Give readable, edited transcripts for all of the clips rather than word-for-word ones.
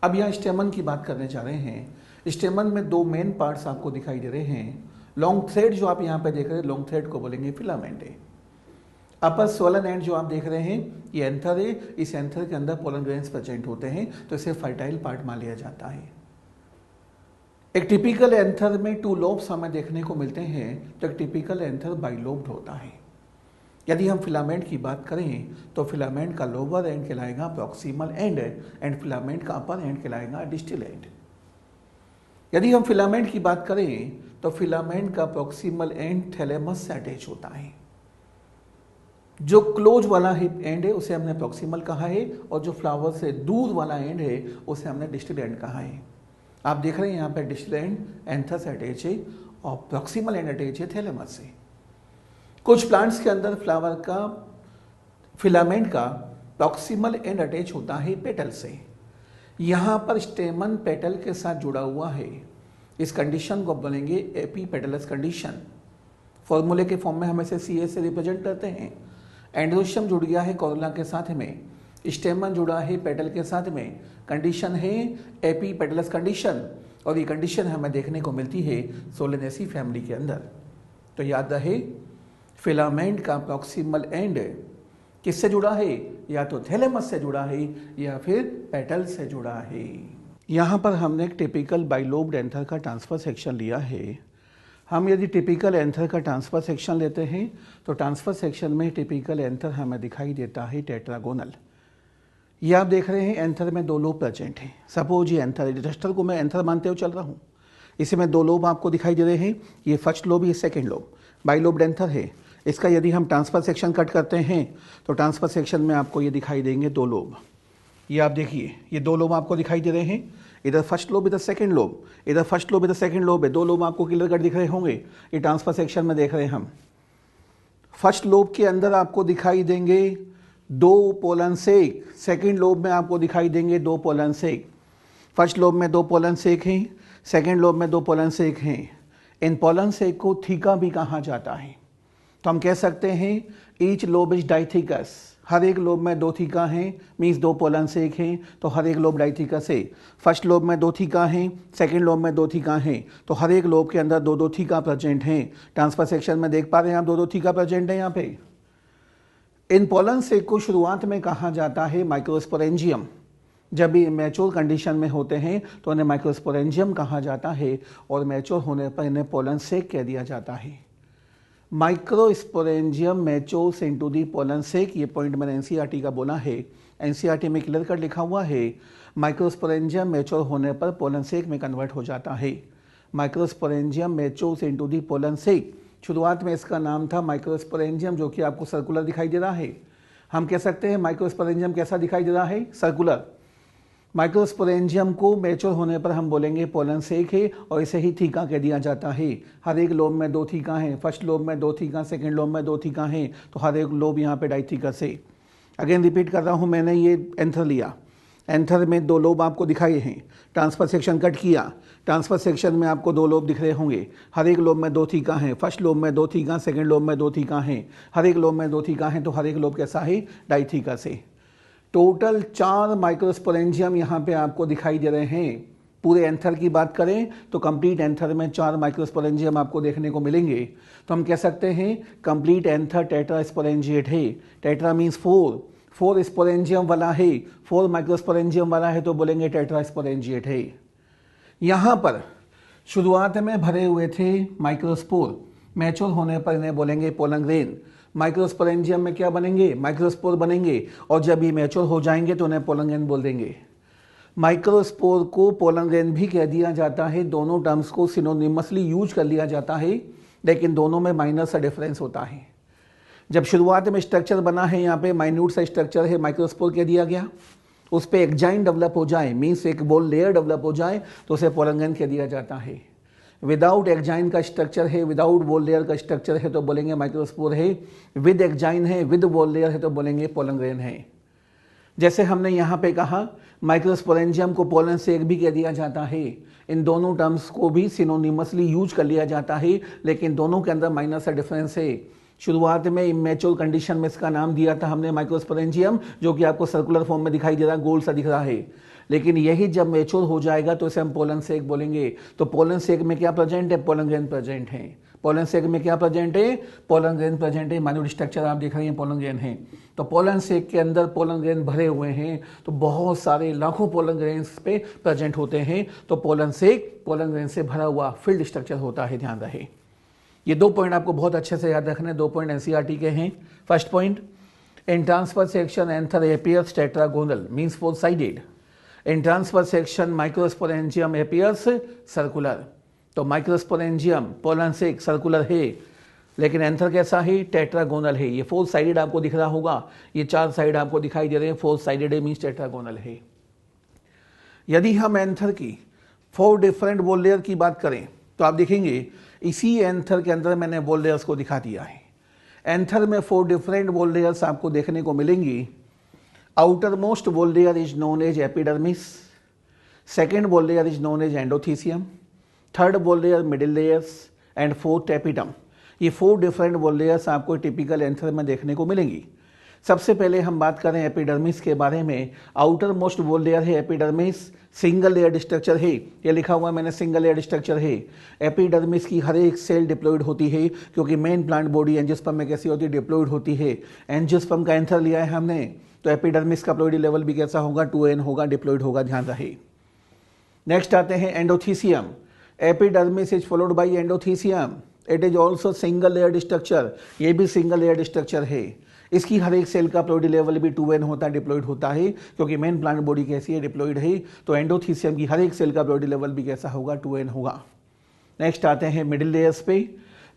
अब यहाँ स्टेमन की बात करने जा रहे हैं। स्टेमन में दो मेन पार्ट्स आपको दिखाई दे रहे हैं। लॉन्ग थ्रेड जो आप यहाँ पे देख रहे हैं, लॉन्ग थ्रेड को बोलेंगे फिलामेंट है। अपर सोलन एंड जो आप देख रहे हैं ये एंथर है। इस एंथर के अंदर पोलन ग्रेन्स प्रेजेंट होते हैं, तो इसे फर्टाइल पार्ट मान लिया जाता है। एक टिपिकल एंथर में 2 लोब्स हमें देखने को मिलते हैं, तो एक टिपिकल एंथर बाइलोब्ड होता है। यदि हम फिलामेंट की बात करें तो फिलामेंट का लोअर एंड कहलाएगा प्रॉक्सिमल एंड फिलामेंट का अपर एंड कहलाएगा डिस्टल एंड। यदि हम फिलामेंट की बात करें तो फिलामेंट का प्रॉक्सिमल एंड थैलेमस से अटैच होता है। जो क्लोज वाला एंड है उसे हमने प्रॉक्सिमल कहा है, और जो फ्लावर से दूर वाला एंड है उसे हमने डिस्टल एंड कहा है। आप देख रहे हैं यहाँ पे डिस्टल एंड एंथर से अटैच है और प्रॉक्सिमल एंड अटैच है थैलेमस से। कुछ प्लांट्स के अंदर फ्लावर का फिलामेंट का प्रॉक्सिमल एंड अटैच होता है पेटल से। यहाँ पर स्टेमन पेटल के साथ जुड़ा हुआ है। इस कंडीशन को बोलेंगे एपी पेटलस कंडीशन। फॉर्मूले के फॉर्म में हम इसे सी से रिप्रेजेंट करते हैं। एंड्रोशियम जुड़ गया है कोरोला के साथ में, स्टेमन जुड़ा है पेटल के साथ में। कंडीशन है एपी पेटलस कंडीशन, और ये कंडीशन हमें देखने को मिलती है सोलेनेसी फैमिली के अंदर। तो याद रहे, फिलामेंट का प्रॉक्सिमल एंड किससे जुड़ा है? या तो थैलेमस से जुड़ा है या फिर पेटल से जुड़ा है। यहाँ पर हमने एक टिपिकल बाइलोब्ड एंथर का ट्रांसफर सेक्शन लिया है। हम यदि टिपिकल एंथर का ट्रांसफर सेक्शन लेते हैं तो ट्रांसफर सेक्शन में टिपिकल एंथर हमें दिखाई देता है टेट्रागोनल। ये आप देख रहे हैं एंथर में 2 लोब प्रेजेंट हैं। सपोज ये एंथर है, रजिस्टर को मैं एंथर मानते हुए चल रहा हूँ। इसमें 2 लोब आपको दिखाई दे रहे हैं, ये फर्स्ट लोब, ये सेकेंड लोब। बाइलोब्ड एंथर है। इसका यदि हम ट्रांसफर सेक्शन कट करते हैं तो ट्रांसफर सेक्शन में आपको ये दिखाई देंगे 2 लोब। ये आप देखिए, ये 2 लोब आपको दिखाई दे रहे हैं। इधर फर्स्ट लोब, इधर सेकंड लोब, इधर फर्स्ट लोब, इधर सेकंड लोब है। 2 लोब आपको क्लियर कट दिख रहे होंगे। ये ट्रांसफर सेक्शन में देख रहे हैं हम। फर्स्ट लोब के अंदर आपको दिखाई देंगे 2 पोलन सेक, सेकंड लोब में आपको दिखाई देंगे 2 पोलन सेक। फर्स्ट लोब में 2 पोलन सेक हैं, सेकंड लोब में 2 पोलन सेक हैं। इन पोलन सेक को थीका भी कहा जाता है। तो हम कह सकते हैं ईच लोब इज डाइथिकस। हर एक लोब में 2 थीका हैं, मीन्स 2 पोलन सेक हैं, तो हर एक लोब डाइथिकस है। फर्स्ट लोब में 2 थीका हैं, सेकंड लोब में 2 थीका हैं, तो हर एक लोब के अंदर 2-2 थीका प्रेजेंट हैं। ट्रांसफर सेक्शन में देख पा रहे हैं आप 2-2 थीका प्रेजेंट है यहाँ पे। इन पोलन सेक को शुरुआत में कहा जाता है माइक्रोस्पोरेंजियम। जब भी मैच्योर कंडीशन में होते हैं तो उन्हें माइक्रोस्पोरेंजियम कहा जाता है, और मैच्योर होने पर इन्हें पोलन सेक कह दिया जाता है। Microsporangium matures into the pollen sac. ये पॉइंट मैंने एनसीईआरटी का बोला है, एनसीईआरटी में क्लियर कट लिखा हुआ है। माइक्रोस्पोरेंजियम मैच्योर होने पर पोलन सेक में कन्वर्ट हो जाता है। Microsporangium matures into the pollen sac. शुरुआत में इसका नाम था माइक्रोस्पोरेंजियम, जो कि आपको सर्कुलर दिखाई दे रहा है। हम कह सकते हैं माइक्रोस्पोरेंजियम कैसा दिखाई दे रहा है? सर्कुलर। माइक्रोस्पोरेंजियम को मैच्योर होने पर हम बोलेंगे पोलन सेक है, और इसे ही थीका कह दिया जाता है। हर एक लोब में 2 थीका हैं। फर्स्ट लोब में 2 थीका, सेकंड लोब में 2 थीका हैं, तो हर एक लोब यहाँ पे डाइथिकस है। अगेन रिपीट कर रहा हूँ, मैंने ये एंथर लिया। एंथर में 2 लोब आपको दिखाए हैं। ट्रांसफर सेक्शन कट किया। ट्रांसफर सेक्शन में आपको 2 लोब दिख रहे होंगे। हर एक लोब में 2 थीका हैं। फर्स्ट लोब में 2 थीका, सेकंड लोब में 2 थीका हैं, हर एक लोब में 2 थीका हैं, तो हर एक लोब कैसा है? डाइथिकस है। टोटल 4 माइक्रोस्पोरेंजियम यहाँ पे आपको दिखाई दे रहे हैं। पूरे एंथर की बात करें तो कंप्लीट एंथर में 4 माइक्रोस्पोरेंजियम आपको देखने को मिलेंगे। तो हम कह सकते हैं कंप्लीट एंथर टेट्रास्पोरेंजिएट है। टेट्रा मीन्स 4 स्पोरेंजियम वाला है, 4 माइक्रोस्पोरेंजियम वाला है, तो बोलेंगे टेट्रास्पोरेंजिएट है। यहाँ पर शुरुआत में भरे हुए थे माइक्रोस्पोर, मैच्योर होने पर इन्हें बोलेंगे पोलन ग्रेन। माइक्रोस्पोरेंजियम में क्या बनेंगे? माइक्रोस्पोर बनेंगे, और जब ये मैच्योर हो जाएंगे तो उन्हें पोलन ग्रेन बोल देंगे। माइक्रोस्पोर को पोलन ग्रेन भी कह दिया जाता है। दोनों टर्म्स को सिनोनिमसली यूज कर लिया जाता है, लेकिन दोनों में माइनर सा डिफरेंस होता है। जब शुरुआत में स्ट्रक्चर बना है, यहाँ पे माइन्यूट सा स्ट्रक्चर है, माइक्रोस्पोर कह दिया गया। उस पर एक जाइन डेवलप हो जाए, मीन्स एक बोल लेयर डेवलप हो जाए, तो उसे पोलन ग्रेन कह दिया जाता है। विदाउट एक्जाइन का स्ट्रक्चर है, विदाउट वॉल लेयर का स्ट्रक्चर है, तो बोलेंगे माइक्रोस्पोर है। विद एक्जाइन है, विद वॉल लेयर है, तो बोलेंगे पोलन ग्रेन है। जैसे हमने यहाँ पे कहा माइक्रोस्पोरेंजियम को पोलन सेक भी कह दिया जाता है। इन दोनों टर्म्स को भी सिनोनिमसली यूज कर लिया जाता है, लेकिन दोनों के अंदर माइनर सा डिफरेंस है। शुरुआत में इमेच्योर कंडीशन में इसका नाम दिया था हमने माइक्रोस्पोरेंजियम, जो कि आपको सर्कुलर फॉर्म में दिखाई दे रहा है, गोल सा दिख रहा है। लेकिन यही जब मैच्योर हो जाएगा तो इसे हम पोलन सेक बोलेंगे। तो पोलन सेक में क्या प्रेजेंट है? पोलन ग्रेन प्रेजेंट है। पोलन सेक में क्या प्रेजेंट है? पोलन ग्रेन प्रेजेंट है। माइन्यूट स्ट्रक्चर आप देख रहे हैं पोलन ग्रेन है। तो पोलन सेक के अंदर पोलन ग्रेन भरे हुए हैं, तो बहुत सारे लाखों पोलन ग्रेन्स पे प्रेजेंट होते हैं। तो पोलन सेक पोलन ग्रेन से भरा हुआ फील्ड स्ट्रक्चर होता है, ध्यान रहे। ये 2 पॉइंट आपको बहुत अच्छे से याद रखने, 2 पॉइंट एनसीईआरटी के हैं। First point, in transverse section anther appears tetragonal means 4 sided. In transverse section microsporangium appears circular. तो माइक्रोस्पोरेंजियम पोलन सेक सर्कुलर है, लेकिन एंथर कैसा है? टेट्रागोनल है। ये 4 साइडेड आपको दिख रहा होगा, ये 4 साइड आपको दिखाई दे रहे हैं, 4 साइडेड है मींस टेट्रागोनल है। यदि हम एंथर की 4 डिफरेंट वॉल लेयर की बात करें तो आप देखेंगे इसी एंथर के अंदर मैंने वॉल लेयर्स को दिखा दिया है। एंथर में 4 डिफरेंट वॉल लेयर्स आपको देखने को मिलेंगी। Outermost wall layer is known as epidermis, second wall layer is known as endothecium, third wall layer middle layers and fourth epiderm. ये 4 डिफरेंट वॉल लेयर्स आपको टिपिकल एंथर में देखने को मिलेंगी। सबसे पहले हम बात करें एपिडर्मिस के बारे में। आउटर मोस्ट वॉल लेयर है एपिडर्मिस, सिंगल लेयर्ड स्ट्रक्चर है, ये लिखा हुआ है मैंने, सिंगल लेयर्ड स्ट्रक्चर है। एपिडर्मिस की हर एक सेल डिप्लॉयड होती है, क्योंकि मेन प्लांट बॉडी एंजियोस्पर्म में कैसी होती है? डिप्लॉयड होती है। एंजियोस्पर्म का एंथर लिया है हमने, तो एपिडर्मिस का प्लॉइडी लेवल भी कैसा होगा? 2n होगा, डिप्लॉयड होगा, ध्यान रहे। नेक्स्ट आते हैं endothecium. Epidermis is followed by endothecium, it is also single layered structure, ये भी सिंगल लेयर्ड स्ट्रक्चर है। इसकी हर एक सेल का प्लॉइडी लेवल भी 2n होता है, डिप्लॉयड होता है, क्योंकि मेन प्लांट बॉडी कैसी है? डिप्लॉयड है। तो एंडोथीसियम की हर एक सेल का प्लॉइडी लेवल भी कैसा होगा? 2n होगा। नेक्स्ट आते हैं मिडिल लेयर्स पे।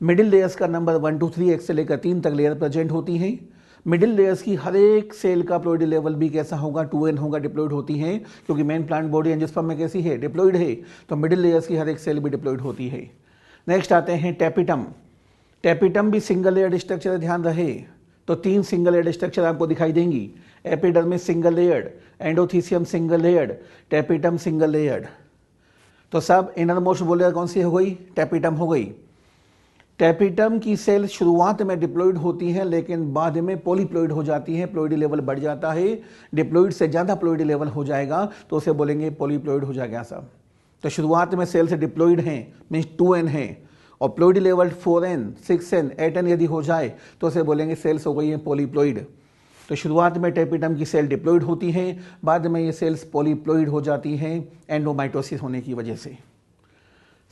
मिडिल लेयर्स का नंबर 1 2 3 एक से लेकर 3 तक लेयर प्रेजेंट होती हैं। मिडिल लेयर्स की हर एक सेल का प्लॉइडी लेवल भी कैसा होगा? 2n होगा, डिप्लॉयड होती हैं, क्योंकि मेन प्लांट बॉडी एंजियोस्पर्म में कैसी है? डिप्लॉयड है। तो मिडिल लेयर्स की हर एक सेल भी डिप्लॉयड होती है। नेक्स्ट आते हैं टेपिटम। टेपिटम भी सिंगल लेयर्ड स्ट्रक्चर, ध्यान रहे। तो 3 सिंगल लेयर्ड स्ट्रक्चर आपको दिखाई देंगी। Epidermis single layered, endothecium single layered, tapetum single layered. तो सब इनर मोस्ट वॉल लेयर कौन सी हो गई? टेपिटम हो गई। टेपिटम की सेल शुरुआत में डिप्लॉयड होती हैं, लेकिन बाद में पॉलीप्लॉयड हो जाती हैं, प्लॉइडी लेवल बढ़ जाता है। डिप्लॉयड से ज़्यादा प्लॉइडी लेवल हो जाएगा तो उसे बोलेंगे पॉलीप्लॉयड हो जाएगा सब। तो शुरुआत में सेल से डिप्लॉयड हैं मीन्स 2n है, और ploidy level 4n 6n 8n यदि हो जाए तो उसे बोलेंगे सेल्स हो गई हैं पॉलीप्लॉइड। तो शुरुआत में टेपिटम की सेल डिप्लॉयड होती हैं, बाद में ये सेल्स पॉलीप्लॉइड हो जाती हैं एंडोमाइटोसिस होने की वजह से।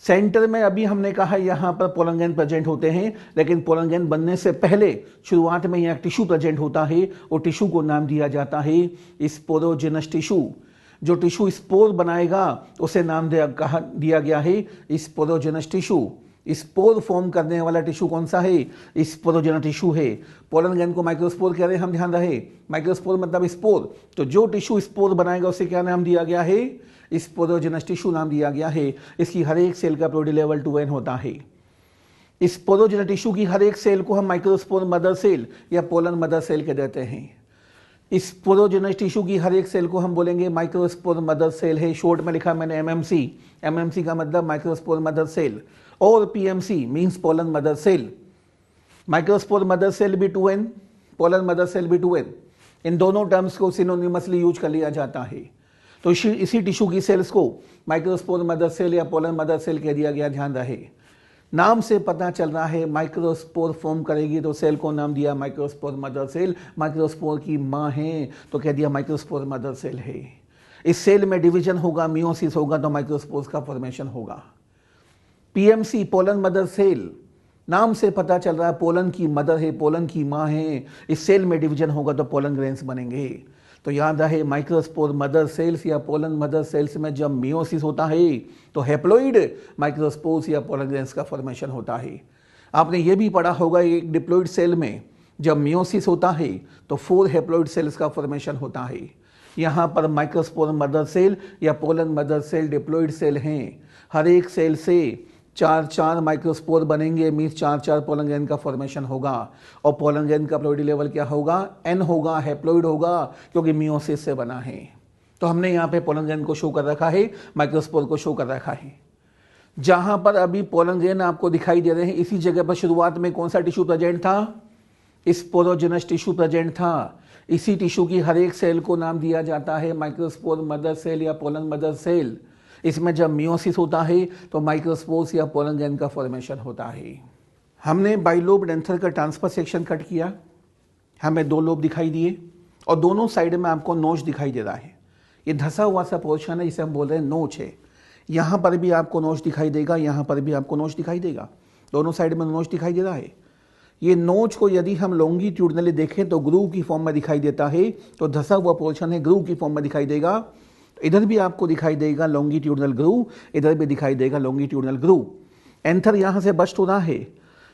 सेंटर में अभी हमने कहा यहाँ पर पोलन ग्रेन प्रेजेंट होते हैं, लेकिन पोलन ग्रेन बनने से पहले शुरुआत में यहाँ टिश्यू प्रेजेंट होता है, और टिश्यू को नाम दिया जाता है स्पोरोजेनस टिश्यू। जो टिश्यू स्पोर बनाएगा उसे नाम दिया गया है स्पोरोजेनस टिश्यू। स्पोर फॉर्म करने वाला टिश्यू कौन सा है? स्पोरोजेनस टिश्यू है। पोलन ग्रेन को माइक्रोस्पोर कह रहे हैं हम, ध्यान रहे। माइक्रोस्पोर मतलब स्पोर, तो जो टिश्यू स्पोर बनाएगा उसे क्या नाम दिया गया है? स्पोरोजेनस टिश्यू नाम दिया गया है। इसकी हर एक सेल का प्लॉइडी लेवल 2n होता है। स्पोरोजेनस टिश्यू की हर एक सेल को हम माइक्रोस्पोर मदर सेल या पोलन मदर सेल कह देते हैं। स्पोरोजेनस टिश्यू की हर एक सेल को हम बोलेंगे माइक्रोस्पोर मदर सेल है। शॉर्ट में लिखा मैंने MMC। MMC का मतलब माइक्रोस्पोर मदर सेल, और PMC means pollen mother cell. Microspore mother cell भी 2n, पोलन मदर सेल भी 2n। इन दोनों टर्म्स को सिनोनिमसली यूज कर लिया जाता है। तो इसी टिश्यू की सेल्स को माइक्रोस्पोर मदर सेल या पोलन मदर सेल कह दिया गया, ध्यान रहे। नाम से पता चल रहा है माइक्रोस्पोर फॉर्म करेगी तो सेल को नाम दिया माइक्रोस्पोर मदर सेल। माइक्रोस्पोर की माँ है तो कह दिया माइक्रोस्पोर मदर सेल है। इस सेल में डिवीजन होगा, मियोसिस होगा, तो माइक्रोस्पोर्स का फॉर्मेशन होगा। PMC पोलन मदर सेल, नाम से पता चल रहा है पोलन की मदर है, पोलन की माँ है। इस सेल में डिवीजन होगा तो पोलन ग्रेन्स बनेंगे। तो याद रहे माइक्रोस्पोर मदर सेल्स या पोलन मदर सेल्स में जब मियोसिस होता है तो हैप्लॉइड माइक्रोस्पोर्स या पोलन ग्रेन्स का फॉर्मेशन होता है। आपने ये भी पढ़ा होगा एक डिप्लॉइड सेल में जब मियोसिस होता है तो 4 हैप्लॉइड सेल्स का फॉर्मेशन होता है। यहाँ पर माइक्रोस्पोर मदर सेल या pollen mother cell diploid cell हैं। हर एक सेल से 4 माइक्रोस्पोर बनेंगे, मीन्स 4 पोलन ग्रेन का फॉर्मेशन होगा। और पोलन ग्रेन का प्लॉइडी लेवल क्या होगा? n होगा, हैप्लॉइड होगा, क्योंकि मियोसिस से बना है। तो हमने यहाँ पे पोलन ग्रेन को शो कर रखा है, माइक्रोस्पोर को शो कर रखा है। जहां पर अभी पोलन ग्रेन आपको दिखाई दे रहे हैं, इसी जगह पर शुरुआत में कौन सा टिश्यू प्रेजेंट था? स्पोरोजेनस टिश्यू प्रेजेंट था। इसी टिश्यू की हर एक सेल को नाम दिया जाता है माइक्रोस्पोर मदर सेल या पोलन मदर सेल। इसमें जब मियोसिस होता है तो माइक्रोस्पोर्स या पोलन ग्रेन का फॉर्मेशन होता है। हमने बाइलोब एंथर का ट्रांसफर सेक्शन कट किया, हमें 2 लोब दिखाई दिए और दोनों साइड में आपको नोच दिखाई दे रहा है। ये धसा हुआ सा पोर्शन है जिसे हम बोल रहे हैं नोच है। यहाँ पर भी आपको नोच दिखाई देगा, यहाँ पर भी आपको नोच दिखाई देगा, दोनों साइड में नोच दिखाई दे रहा है। ये नोच को यदि हम लॉन्गिट्यूडनली देखें तो ग्रूव की फॉर्म में दिखाई देता है, तो धसा हुआ पोर्शन है ग्रूव की फॉर्म में दिखाई देगा। इधर भी आपको दिखाई देगा लॉन्गिट्यूडनल ग्रूव, इधर भी दिखाई देगा लॉन्गिट्यूडनल ग्रूव। एंथर यहाँ से बस्ट हो रहा है,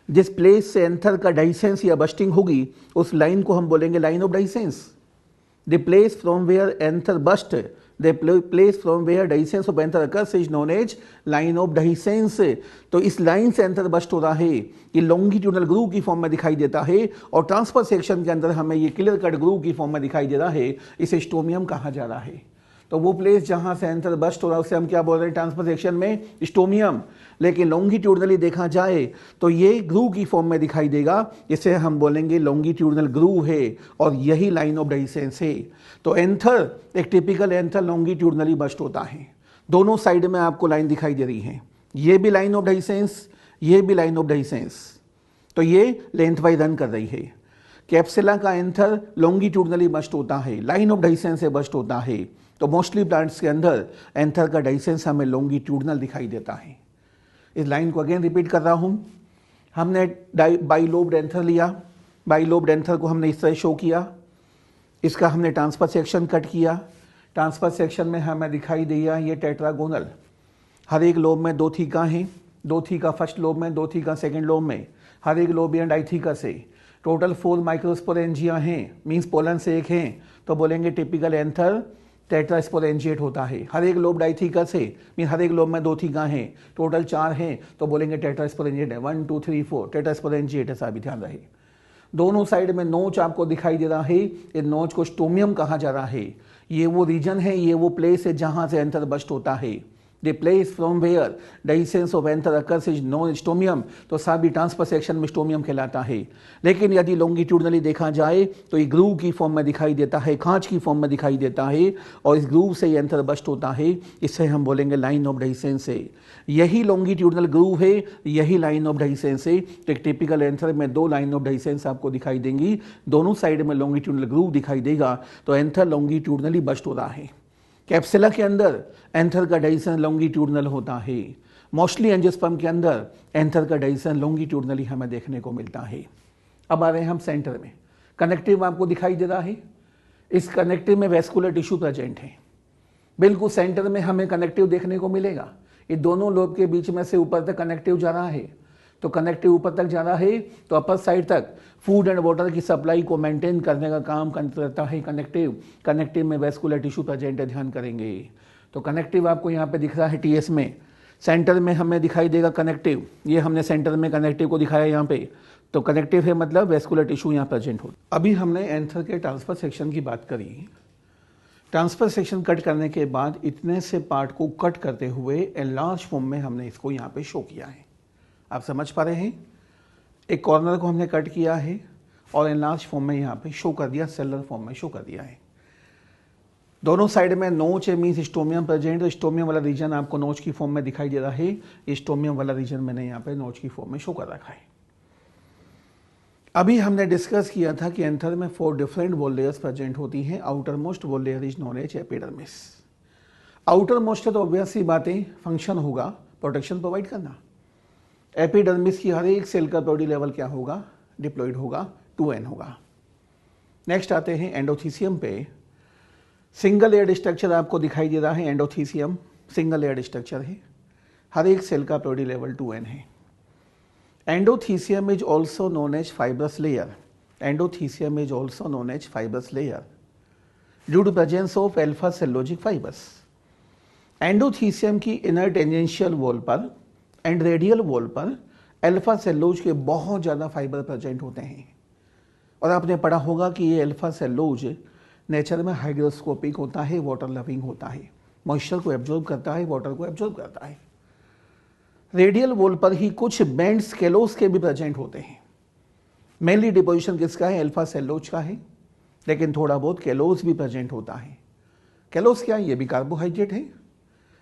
जिस प्लेस से एंथर का डाइसेंस या बस्टिंग होगी उस लाइन को हम बोलेंगे line of dehiscence. The place from where anther burst, the place from where dehiscence of anther occurs is known as line of dehiscence। तो इस लाइन से एंथर बस्ट हो रहा है, ये लॉन्गिट्यूडनल ग्रूव की फॉर्म में दिखाई देता है और ट्रांसफर सेक्शन के अंदर हमें ये क्लियर कट ग्रूव की फॉर्म में दिखाई दे रहा है। इसे स्टोमियम कहा जा रहा है। तो वो प्लेस जहां से एंथर बस्ट हो रहा है उसे हम क्या बोल रहे हैं ट्रांसफर सेक्शन में? स्टोमियम। लेकिन लॉन्गिट्यूडनली देखा जाए तो ये ग्रूव की फॉर्म में दिखाई देगा, इसे हम बोलेंगे लॉन्गिट्यूडनल ग्रूव है और यही लाइन ऑफ डाइसेंस है। तो एंथर, एक टिपिकल एंथर लॉन्गिट्यूडनली बस्ट होता है। दोनों साइड में आपको लाइन दिखाई दे रही है, ये भी लाइन ऑफ डाइसेंस, ये भी लाइन ऑफ डाइसेंस। तो ये लेंथ वाइज रन कर रही है। कैप्सुला का एंथर लॉन्गिट्यूडनली बस्ट होता है, लाइन ऑफ डाइसेंस से बस्ट होता है। तो मोस्टली प्लांट्स के अंदर एंथर का डाइसेंस हमें लॉन्गिट्यूडनल दिखाई देता है। इस लाइन को अगेन रिपीट कर रहा हूं। हमने बाइलोब्ड एंथर लिया, बाइलोब्ड एंथर को हमने इस तरह शो किया, इसका हमने ट्रांसफर सेक्शन कट किया। ट्रांसफर सेक्शन में हमें दिखाई दिया ये टेट्रागोनल, हर एक लोब में 2 थीका हैं, 2 थीका फर्स्ट लोब में, 2 थीका सेकेंड लोब में, हर एक लोब एंड डाइथीका से टोटल 4 माइक्रोस्पोरेंजिया हैं, मीन्स पोलन से 1 हैं। तो बोलेंगे टिपिकल एंथर टेट्रास्पोरेंजिएट होता है। हर एक लोब डाइथीका से, मीन हर एक लोब में 2 थीका हैं, टोटल 4 हैं, तो बोलेंगे टेट्रास्पोरेंजिएट है। 1 2 3 4 टेट्रास्पोरेंजिएट, ऐसा भी ध्यान रहे। दोनों साइड में नोच आपको दिखाई दे रहा है, ये नोच को स्टोमियम कहा जा रहा है। ये वो रीजन है, ये वो प्लेस है जहां से एंथर बस्ट होता है। The place from where dehiscence of anther occurs is known stomium. तो सभी ट्रांसफर सेक्शन में स्टोमियम कहलाता है। लेकिन यदि लॉन्गिट्यूडनली देखा जाए तो ये ग्रूव की फॉर्म में दिखाई देता है, खांच की फॉर्म में दिखाई देता है और इस ग्रूव से एंथर बस्ट होता है। इससे हम बोलेंगे लाइन ऑफ डाइसेंस है। यही लॉन्गिट्यूडनल ग्रूव है, यही लाइन ऑफ डाइसेंस है। तो एक टिपिकल एंथर में 2 लाइन ऑफ डाइसेंस आपको दिखाई देंगी, दोनों साइड में लॉन्गिट्यूडनल ग्रूव दिखाई देगा। तो एंथर लॉन्गिट्यूडनली बस्ट हो रहा है। कैप्सुला के अंदर एंथर का डाइसेंस लॉन्गिट्यूडनल होता है। मोस्टली एंजियोस्पर्म के अंदर एंथर का डाइसेंस लॉन्गिट्यूडनली हमें देखने को मिलता है। अब आ रहे हैं हम सेंटर में। कनेक्टिव आपको दिखाई दे रहा है, इस कनेक्टिव में वेस्कुलर टिश्यू प्रेजेंट है। बिल्कुल सेंटर में हमें कनेक्टिव देखने को मिलेगा। ये दोनों लोब के बीच में से ऊपर तक कनेक्टिव जा रहा है। तो कनेक्टिव ऊपर तक जा रहा है तो अपर साइड तक फूड एंड वाटर की सप्लाई को मेंटेन करने का काम करता है कनेक्टिव। कनेक्टिव में वेस्कुलर टिश्यू प्रेजेंट है, ध्यान करेंगे। तो कनेक्टिव आपको यहाँ पे दिख रहा है टीएस में, सेंटर में हमें दिखाई देगा कनेक्टिव। ये हमने सेंटर में कनेक्टिव को दिखाया यहाँ पे। तो कनेक्टिव है मतलब वेस्कुलर टिश्यू यहाँ प्रेजेंट हो। अभी हमने एंथर के ट्रांसफर सेक्शन की बात करी। ट्रांसफर सेक्शन कट करने के बाद इतने से पार्ट को कट करते हुए एनलार्ज फॉर्म में हमने इसको यहाँ पे शो किया है। आप समझ पा रहे हैं? एक कॉर्नर को हमने कट किया है और एनलार्ज फॉर्म में यहाँ पे शो कर दिया, सेलुलर फॉर्म में शो कर दिया है। दोनों साइड में नोच है, मीन्स स्टोमियम प्रेजेंट। तो स्टोमियम वाला रीजन आपको नोच की फॉर्म में दिखाई दे रहा है। स्टोमियम वाला रीजन मैंने यहाँ पे नोच की फॉर्म में शो कर रखा है। अभी हमने डिस्कस किया था कि एंथर में 4 डिफरेंट वॉल लेयर्स प्रेजेंट होती हैं। Outermost wall layer is known as epidermis. Outermost है तो ऑब्वियस सी बातें फंक्शन होगा प्रोटेक्शन प्रोवाइड करना। एपिडर्मिस की हर एक सेल का बॉडी लेवल क्या होगा? डिप्लॉयड होगा, 2n होगा। नेक्स्ट आते हैं एंडोथीसियम पे। सिंगल लेयर्ड स्ट्रक्चर आपको दिखाई दे रहा है। एंडोथीसियम सिंगल लेयर्ड स्ट्रक्चर है, हर एक सेल का बॉडी लेवल 2n है। Endothecium is also known as fibrous layer. Endothecium is also known as fibrous layer due to presence of alpha cellulosic fibres. Endothecium की inner tangential wall पर and radial wall पर alpha cellulose के बहुत ज़्यादा fibre present होते हैं। और आपने पढ़ा होगा कि ये अल्फा सेलोज नेचर में हाइग्रोस्कोपिक होता है, वाटर लविंग होता है, मॉइस्चर को एब्जॉर्ब करता है, वाटर को एब्जॉर्ब करता है। रेडियल वॉल पर ही कुछ बैंड्स केलोस के भी प्रेजेंट होते हैं। मेनली डिपोजिशन किसका है? अल्फा सेलुलोज का है, लेकिन थोड़ा बहुत केलोस भी प्रेजेंट होता है। केलोस क्या है? ये भी कार्बोहाइड्रेट है।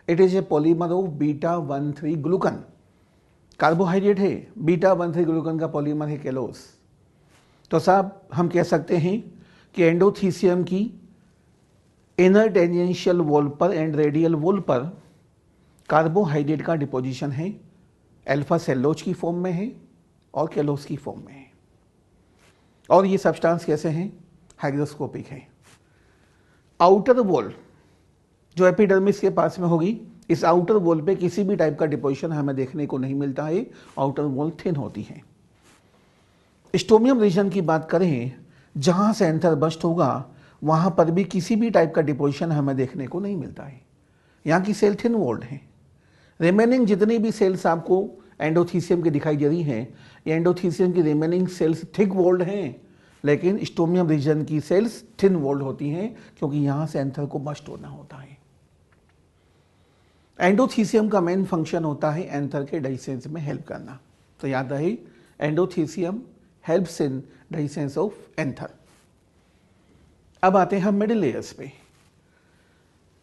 It is A polymer of beta 1,3 glucan. Carbohydrate है, बीटा 1,3 ग्लूकन का पॉलीमर है केलोस। तो साहब हम कह सकते हैं कि एंडोथीसियम की इनर टेंजेंशियल वॉल पर एंड रेडियल वॉल पर कार्बोहाइड्रेट का डिपोजिशन है, अल्फा सेलुलोज की फॉर्म में है और केलोस की फॉर्म में है। और ये सब्सटेंस कैसे हैं? हाइग्रोस्कोपिक है। आउटर वॉल जो एपिडर्मिस के पास में होगी, इस आउटर वॉल पे किसी भी टाइप का डिपोजिशन हमें देखने को नहीं मिलता है। आउटर वॉल थिन होती है। स्टोमियम रीजन की बात करें, जहां से एंथर बस्ट होगा वहां पर भी किसी भी टाइप का डिपोजिशन हमें देखने को नहीं मिलता है। यहाँ की सेल थिन वॉल्ड है। रिमेनिंग जितनी भी सेल्स आपको एंडोथीसियम की दिखाई दे रही हैं, ये एंडोथीसियम की रिमेनिंग सेल्स थिक वॉल्ड हैं, लेकिन स्टोमियम रीजन की सेल्स थिन वॉल्ड होती हैं, क्योंकि यहां से एंथर को बस्ट होना होता है। एंडोथीसियम का मेन फंक्शन होता है एंथर के डाइसेंस में हेल्प करना। तो याद रहे, endothecium helps in dehiscence of anther. अब आते हैं हम मिडिल लेयर्स पे।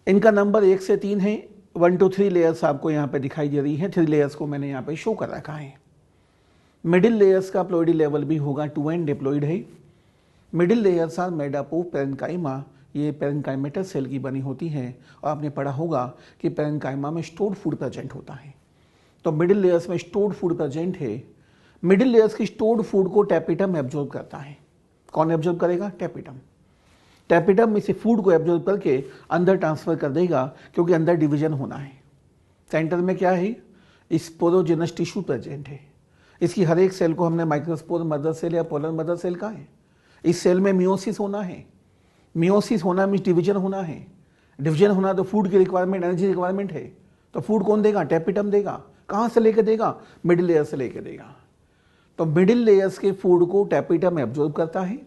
इनका नंबर 1 से 3 है। 1 to 3 लेयर्स आपको यहाँ पे दिखाई दे रही है। 3 लेयर्स को मैंने यहाँ पे शो कर रखा है। मिडिल लेयर्स का प्लॉइडी लेवल भी होगा 2n डिप्लॉइड है। Middle layers are made up of parenchyma. ये पेरेन्काइमेटस सेल की बनी होती हैं और आपने पढ़ा होगा कि पेरेन्काइमा में स्टोर्ड फूड प्रेजेंट होता है। तो मिडिल लेयर्स में स्टोर्ड फूड प्रेजेंट है। मिडिल लेयर्स की स्टोर्ड फूड को टैपिटम एब्जॉर्ब करता है। कौन एब्जॉर्ब करेगा? टैपिटम। टैपिटम इसे फूड को एब्जॉर्ब करके अंदर ट्रांसफर कर देगा, क्योंकि अंदर डिवीजन होना है। सेंटर में क्या है? स्पोरोजेनस टिश्यू प्रेजेंट है। इसकी हर एक सेल को हमने माइक्रोस्पोर मदर सेल या पोलर मदर सेल कहा है। इस सेल में मियोसिस होना है। मियोसिस होना मीन्स डिवीजन होना है। डिवीजन होना तो फूड की रिक्वायरमेंट, एनर्जी रिक्वायरमेंट है। तो फूड कौन देगा? टैपिटम देगा। कहाँ से लेकर देगा? मिडिल लेयर से लेकर देगा। तो मिडिल लेयर्स के फूड को टैपिटम एब्जॉर्ब करता है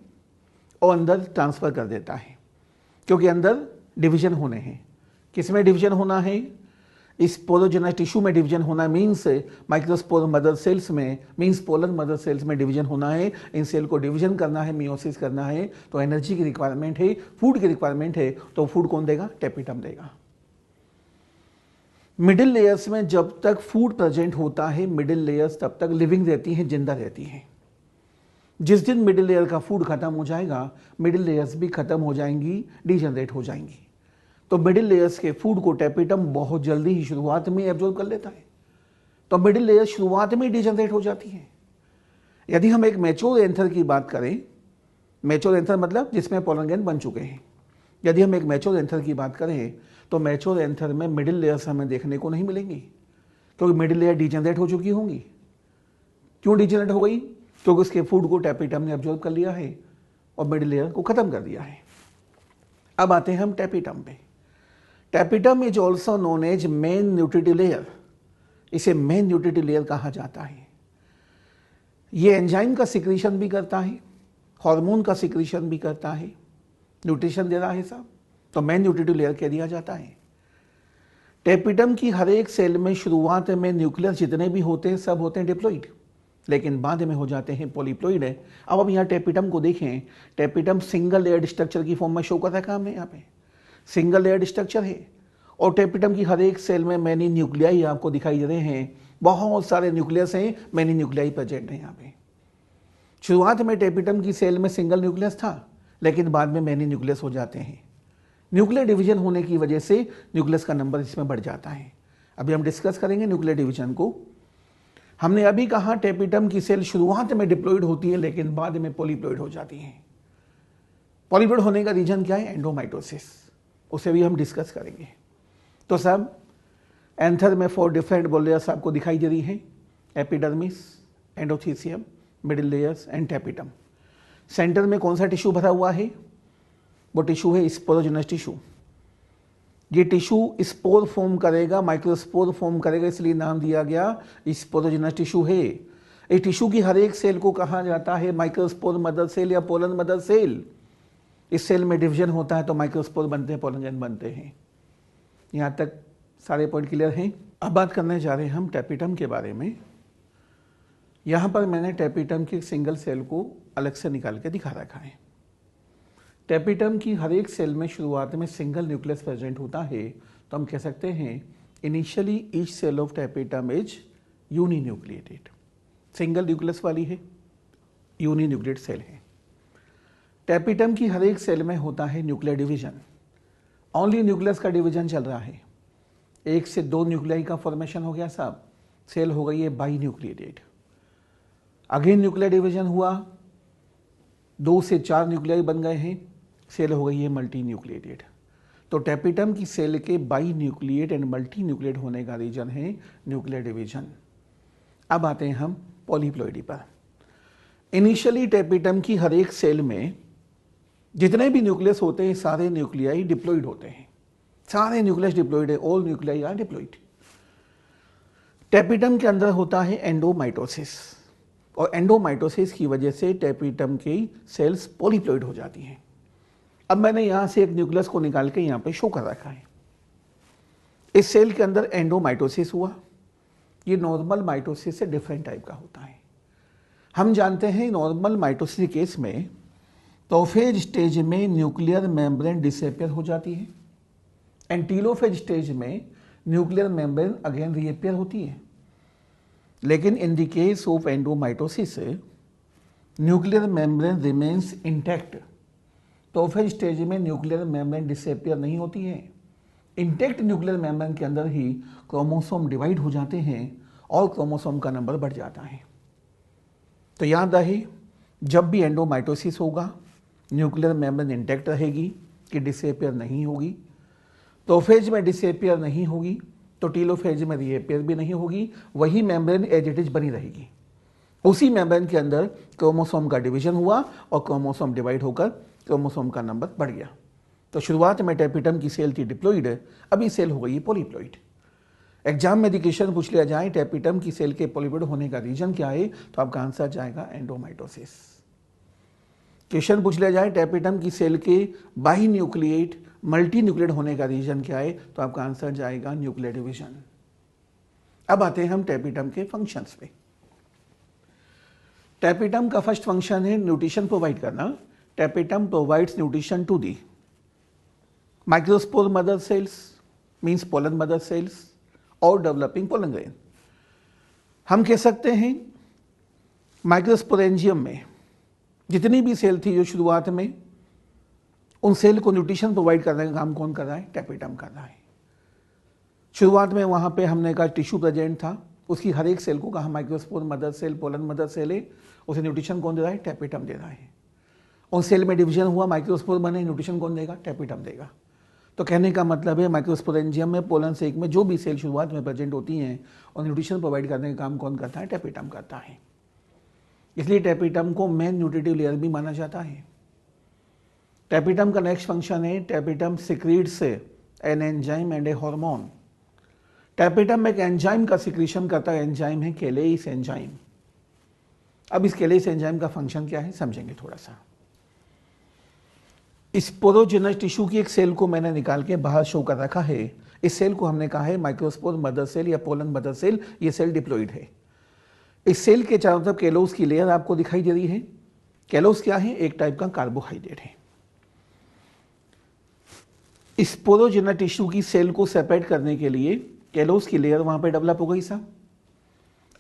और अंदर ट्रांसफर कर देता है, क्योंकि अंदर डिवीजन होने हैं। किसमें डिवीजन होना है? इस पोलोजेनस टिश्यू में डिवीजन होना मीन्स माइक्रोस्पोर मदर सेल्स में, मीन्स पोलर मदर सेल्स में डिवीजन होना है। इन सेल को डिवीजन करना है, मियोसिस करना है। तो एनर्जी की रिक्वायरमेंट है, फूड की रिक्वायरमेंट है। तो फूड कौन देगा? टैपिटम देगा। मिडिल लेयर्स में जब तक फूड प्रेजेंट होता है, मिडिल लेयर्स तब तक लिविंग रहती हैं, जिंदा रहती हैं। जिस दिन मिडिल लेयर का फूड खत्म हो जाएगा, मिडिल लेयर्स भी खत्म हो जाएंगी, डिजनरेट हो जाएंगी। तो मिडिल लेयर्स के फूड को टैपिटम बहुत जल्दी ही शुरुआत में एब्जॉर्ब कर लेता है। तो मिडिल लेयर शुरुआत में डिजनरेट हो जाती है। यदि हम एक मैच्योर एंथर की बात करें, मैच्योर एंथर मतलब जिसमें पोलन ग्रैंड बन चुके हैं, यदि हम एक मैच्योर एंथर की बात करें तो मैच्योर एंथर में मिडिल लेयर्स हमें देखने को नहीं मिलेंगी, क्योंकि मिडिल लेयर डिजनरेट हो चुकी होंगी। क्यों डिजनरेट हो गई? क्योंकि उसके फूड को टैपिटम ने एब्जॉर्ब कर लिया है और मिडिल लेयर को खत्म कर दिया है। अब आते हैं हम टैपिटम पे। Tapetum is also known as main nutritive layer. इसे मेन न्यूट्रिटिव लेयर कहा जाता है। ये एंजाइम का सिक्रीशन भी करता है, हार्मोन का सिक्रीशन भी करता है, न्यूट्रिशन दे रहा है साहब। तो मेन न्यूट्रिटिव लेयर कह दिया जाता है। टैपिटम की हर एक सेल में शुरुआत में न्यूक्लियस जितने भी होते हैं सब होते हैं डिप्लॉइड, लेकिन बाद में हो जाते हैं पॉलीप्लॉइड है। अब यहाँ टैपिटम को देखें, टैपिटम सिंगल लेयर्ड स्ट्रक्चर की फॉर्म में शो कर रखा है। यहाँ पे सिंगल लेयर्ड स्ट्रक्चर है और टैपिटम की हर एक सेल में मैनी न्यूक्लियाई आपको दिखाई दे रहे हैं। बहुत सारे न्यूक्लियस हैं, मैनी न्यूक्लियाई प्रेजेंट है यहाँ पे। शुरुआत में टैपिटम की सेल में सिंगल न्यूक्लियस था, लेकिन बाद में मैनी न्यूक्लियस हो जाते हैं। न्यूक्लियर डिवीजन होने की वजह से न्यूक्लियस का नंबर इसमें बढ़ जाता है। अभी हम डिस्कस करेंगे न्यूक्लियर डिवीजन को। हमने अभी कहा टैपिटम की सेल शुरुआत में डिप्लॉइड होती है, लेकिन बाद में पॉलीप्लॉइड हो जाती है। पॉलीप्लॉइड होने का रीजन क्या है? एंडोमाइटोसिस। उसे भी हम डिस्कस करेंगे। तो सब एंथर में 4 डिफरेंट बॉल लेयर्स आपको दिखाई दे रही हैं, epidermis, endothecium, middle layers and tapetum. Centre में कौन सा टिश्यू भरा हुआ है? वो टिश्यू है स्पोरोजेनस टिश्यू। ये टिश्यू स्पोर फॉर्म करेगा, माइक्रोस्पोर फॉर्म करेगा, इसलिए नाम दिया गया स्पोरोजेनस टिश्यू है। इस टिश्यू की हर एक सेल को कहा जाता है माइक्रोस्पोर मदर सेल या पोलन मदर सेल। इस सेल में डिवीजन होता है तो माइक्रोस्पोर बनते हैं, पोलन बनते हैं। यहाँ तक सारे पॉइंट क्लियर हैं। अब बात करने जा रहे हैं हम टैपिटम के बारे में। यहाँ पर मैंने टैपिटम की सिंगल सेल को अलग से निकाल के दिखा रखा है। टैपिटम की हर एक सेल में शुरुआत में सिंगल न्यूक्लियस प्रेजेंट होता है, तो हम कह सकते हैं initially each cell of tapetum is uninucleated. Single nucleus वाली है, यूनिन्यूक्लिएट सेल है। टैपिटम की हर एक सेल में होता है न्यूक्लियर डिवीजन। ओनली न्यूक्लियस का डिवीजन चल रहा है। 1 से 2 न्यूक्लियाई का फॉर्मेशन हो गया साहब, सेल हो गई है by nucleated. Again nuclear division हुआ, 2 से 4 न्यूक्लियाई बन गए हैं, सेल हो गई है मल्टी न्यूक्लिएटेड। तो टैपिटम की सेल के by nucleate and multi nucleate होने का रीजन है न्यूक्लियर डिवीजन। अब आते हैं हम पॉलीप्लॉइडी पर। इनिशियली टैपिटम की हर एक सेल में जितने भी न्यूक्लियस होते हैं सारे न्यूक्लियाई डिप्लॉइड होते हैं। सारे न्यूक्लियस डिप्लॉइड है, all nuclei are diploid. Tapetum के अंदर होता है एंडोमाइटोसिस, और एंडोमाइटोसिस की वजह से टैपिटम की सेल्स पॉलीप्लॉइड हो जाती हैं। अब मैंने यहां से एक न्यूक्लियस को निकाल के यहां पे शो कर रखा है। इस सेल के अंदर एंडोमाइटोसिस हुआ। ये नॉर्मल माइटोसिस से डिफरेंट टाइप का होता है। हम जानते हैं नॉर्मल माइटोसिस केस में प्रोफेज स्टेज में न्यूक्लियर मेम्ब्रेन डिसअपियर हो जाती है, एंड टीलोफेज स्टेज में न्यूक्लियर मेम्ब्रेन अगेन रीअपियर होती है। लेकिन in the case of एंडोमाइटोसिस nuclear membrane remains intact. Prophase stage में न्यूक्लियर मेम्ब्रेन डिसअपियर नहीं होती है। इंटैक्ट न्यूक्लियर मेम्ब्रेन के अंदर ही क्रोमोसोम डिवाइड हो जाते हैं और क्रोमोसोम का नंबर बढ़ जाता है। तो याद रहे, जब भी एंडोमाइटोसिस होगा न्यूक्लियर मेम्ब्रेन इंटैक्ट रहेगी कि डिसअपियर नहीं होगी। प्रोफेज में डिसअपियर नहीं होगी तो टीलोफेज में रीअपियर भी नहीं होगी, वही मेम्ब्रेन एज इट इज बनी रहेगी। उसी मेम्ब्रेन के अंदर क्रोमोसोम का डिवीजन हुआ और क्रोमोसोम डिवाइड होकर क्रोमोसोम का नंबर बढ़ गया। तो शुरुआत में टैपिटम की सेल थी डिप्लॉइड, अभी सेल हो गई पॉलीप्लॉइड। एग्जाम में यदि क्वेश्चन पूछ लिया जाए टैपिटम की सेल के पॉलीप्लॉइड होने का रीजन क्या है, तो आपका आंसर जाएगा एंडोमाइटोसिस। क्वेश्चन पूछ लिया जाए टैपिटम की सेल के बाई न्यूक्लिएट मल्टी न्यूक्लिएट होने का रीजन क्या है, तो आपका आंसर जाएगा न्यूक्लियर डिवीजन। अब आते हैं हम टैपिटम के फंक्शंस पे। टैपिटम का फर्स्ट फंक्शन है न्यूट्रिशन प्रोवाइड करना। Tapetum provides nutrition to the microspore mother cells, means pollen mother cells और डेवलपिंग पोलन ग्रेन। हम कह सकते हैं माइक्रोस्पोरेंजियम में जितनी भी सेल थी जो शुरुआत में, उन सेल को न्यूट्रिशन प्रोवाइड करने का काम कौन कर रहा है, टैपिटम कर रहा है। शुरुआत में वहाँ पे हमने कहा टिश्यू प्रेजेंट था, उसकी हर एक सेल को कहा microspore mother cell, pollen mother cell है, उसे न्यूट्रिशन कौन दे रहा है, टैपिटम दे रहा है। उन सेल में डिवीजन हुआ, माइक्रोस्पोर बने, न्यूट्रिशन कौन देगा, टैपिटम देगा। तो कहने का मतलब है माइक्रोस्पोरेंजियम में पोलन सेक में जो भी सेल शुरुआत में प्रेजेंट होती हैं और न्यूट्रिशन प्रोवाइड करने का काम कौन करता है, टैपिटम करता है। इसलिए टैपिटम को मेन न्यूट्रिटिव लेयर भी माना जाता है। टैपिटम का नेक्स्ट फंक्शन है tapetum secretes an enzyme and A hormone. Tapetum एक एंजाइम का सिक्रीशन करता है, एंजाइम है केलेस एंजाइम। अब इस केलेस एंजाइम का फंक्शन क्या है समझेंगे थोड़ा सा। इस पोरोजेनस टिश्यू की एक सेल को मैंने निकाल के बाहर शो कर रखा है। इस सेल को हमने कहा है माइक्रोस्पोर मदर सेल या पोलन मदर सेल। ये सेल डिप्लॉइड है। इस सेल के चारों तरफ केलोस की लेयर आपको दिखाई दे रही है। केलोस क्या है, एक टाइप का कार्बोहाइड्रेट है। इस पोरोजेनस टिश्यू की सेल को सेपरेट करने के लिए केलोस की लेयर वहां पे डेवलप हो गई साहब।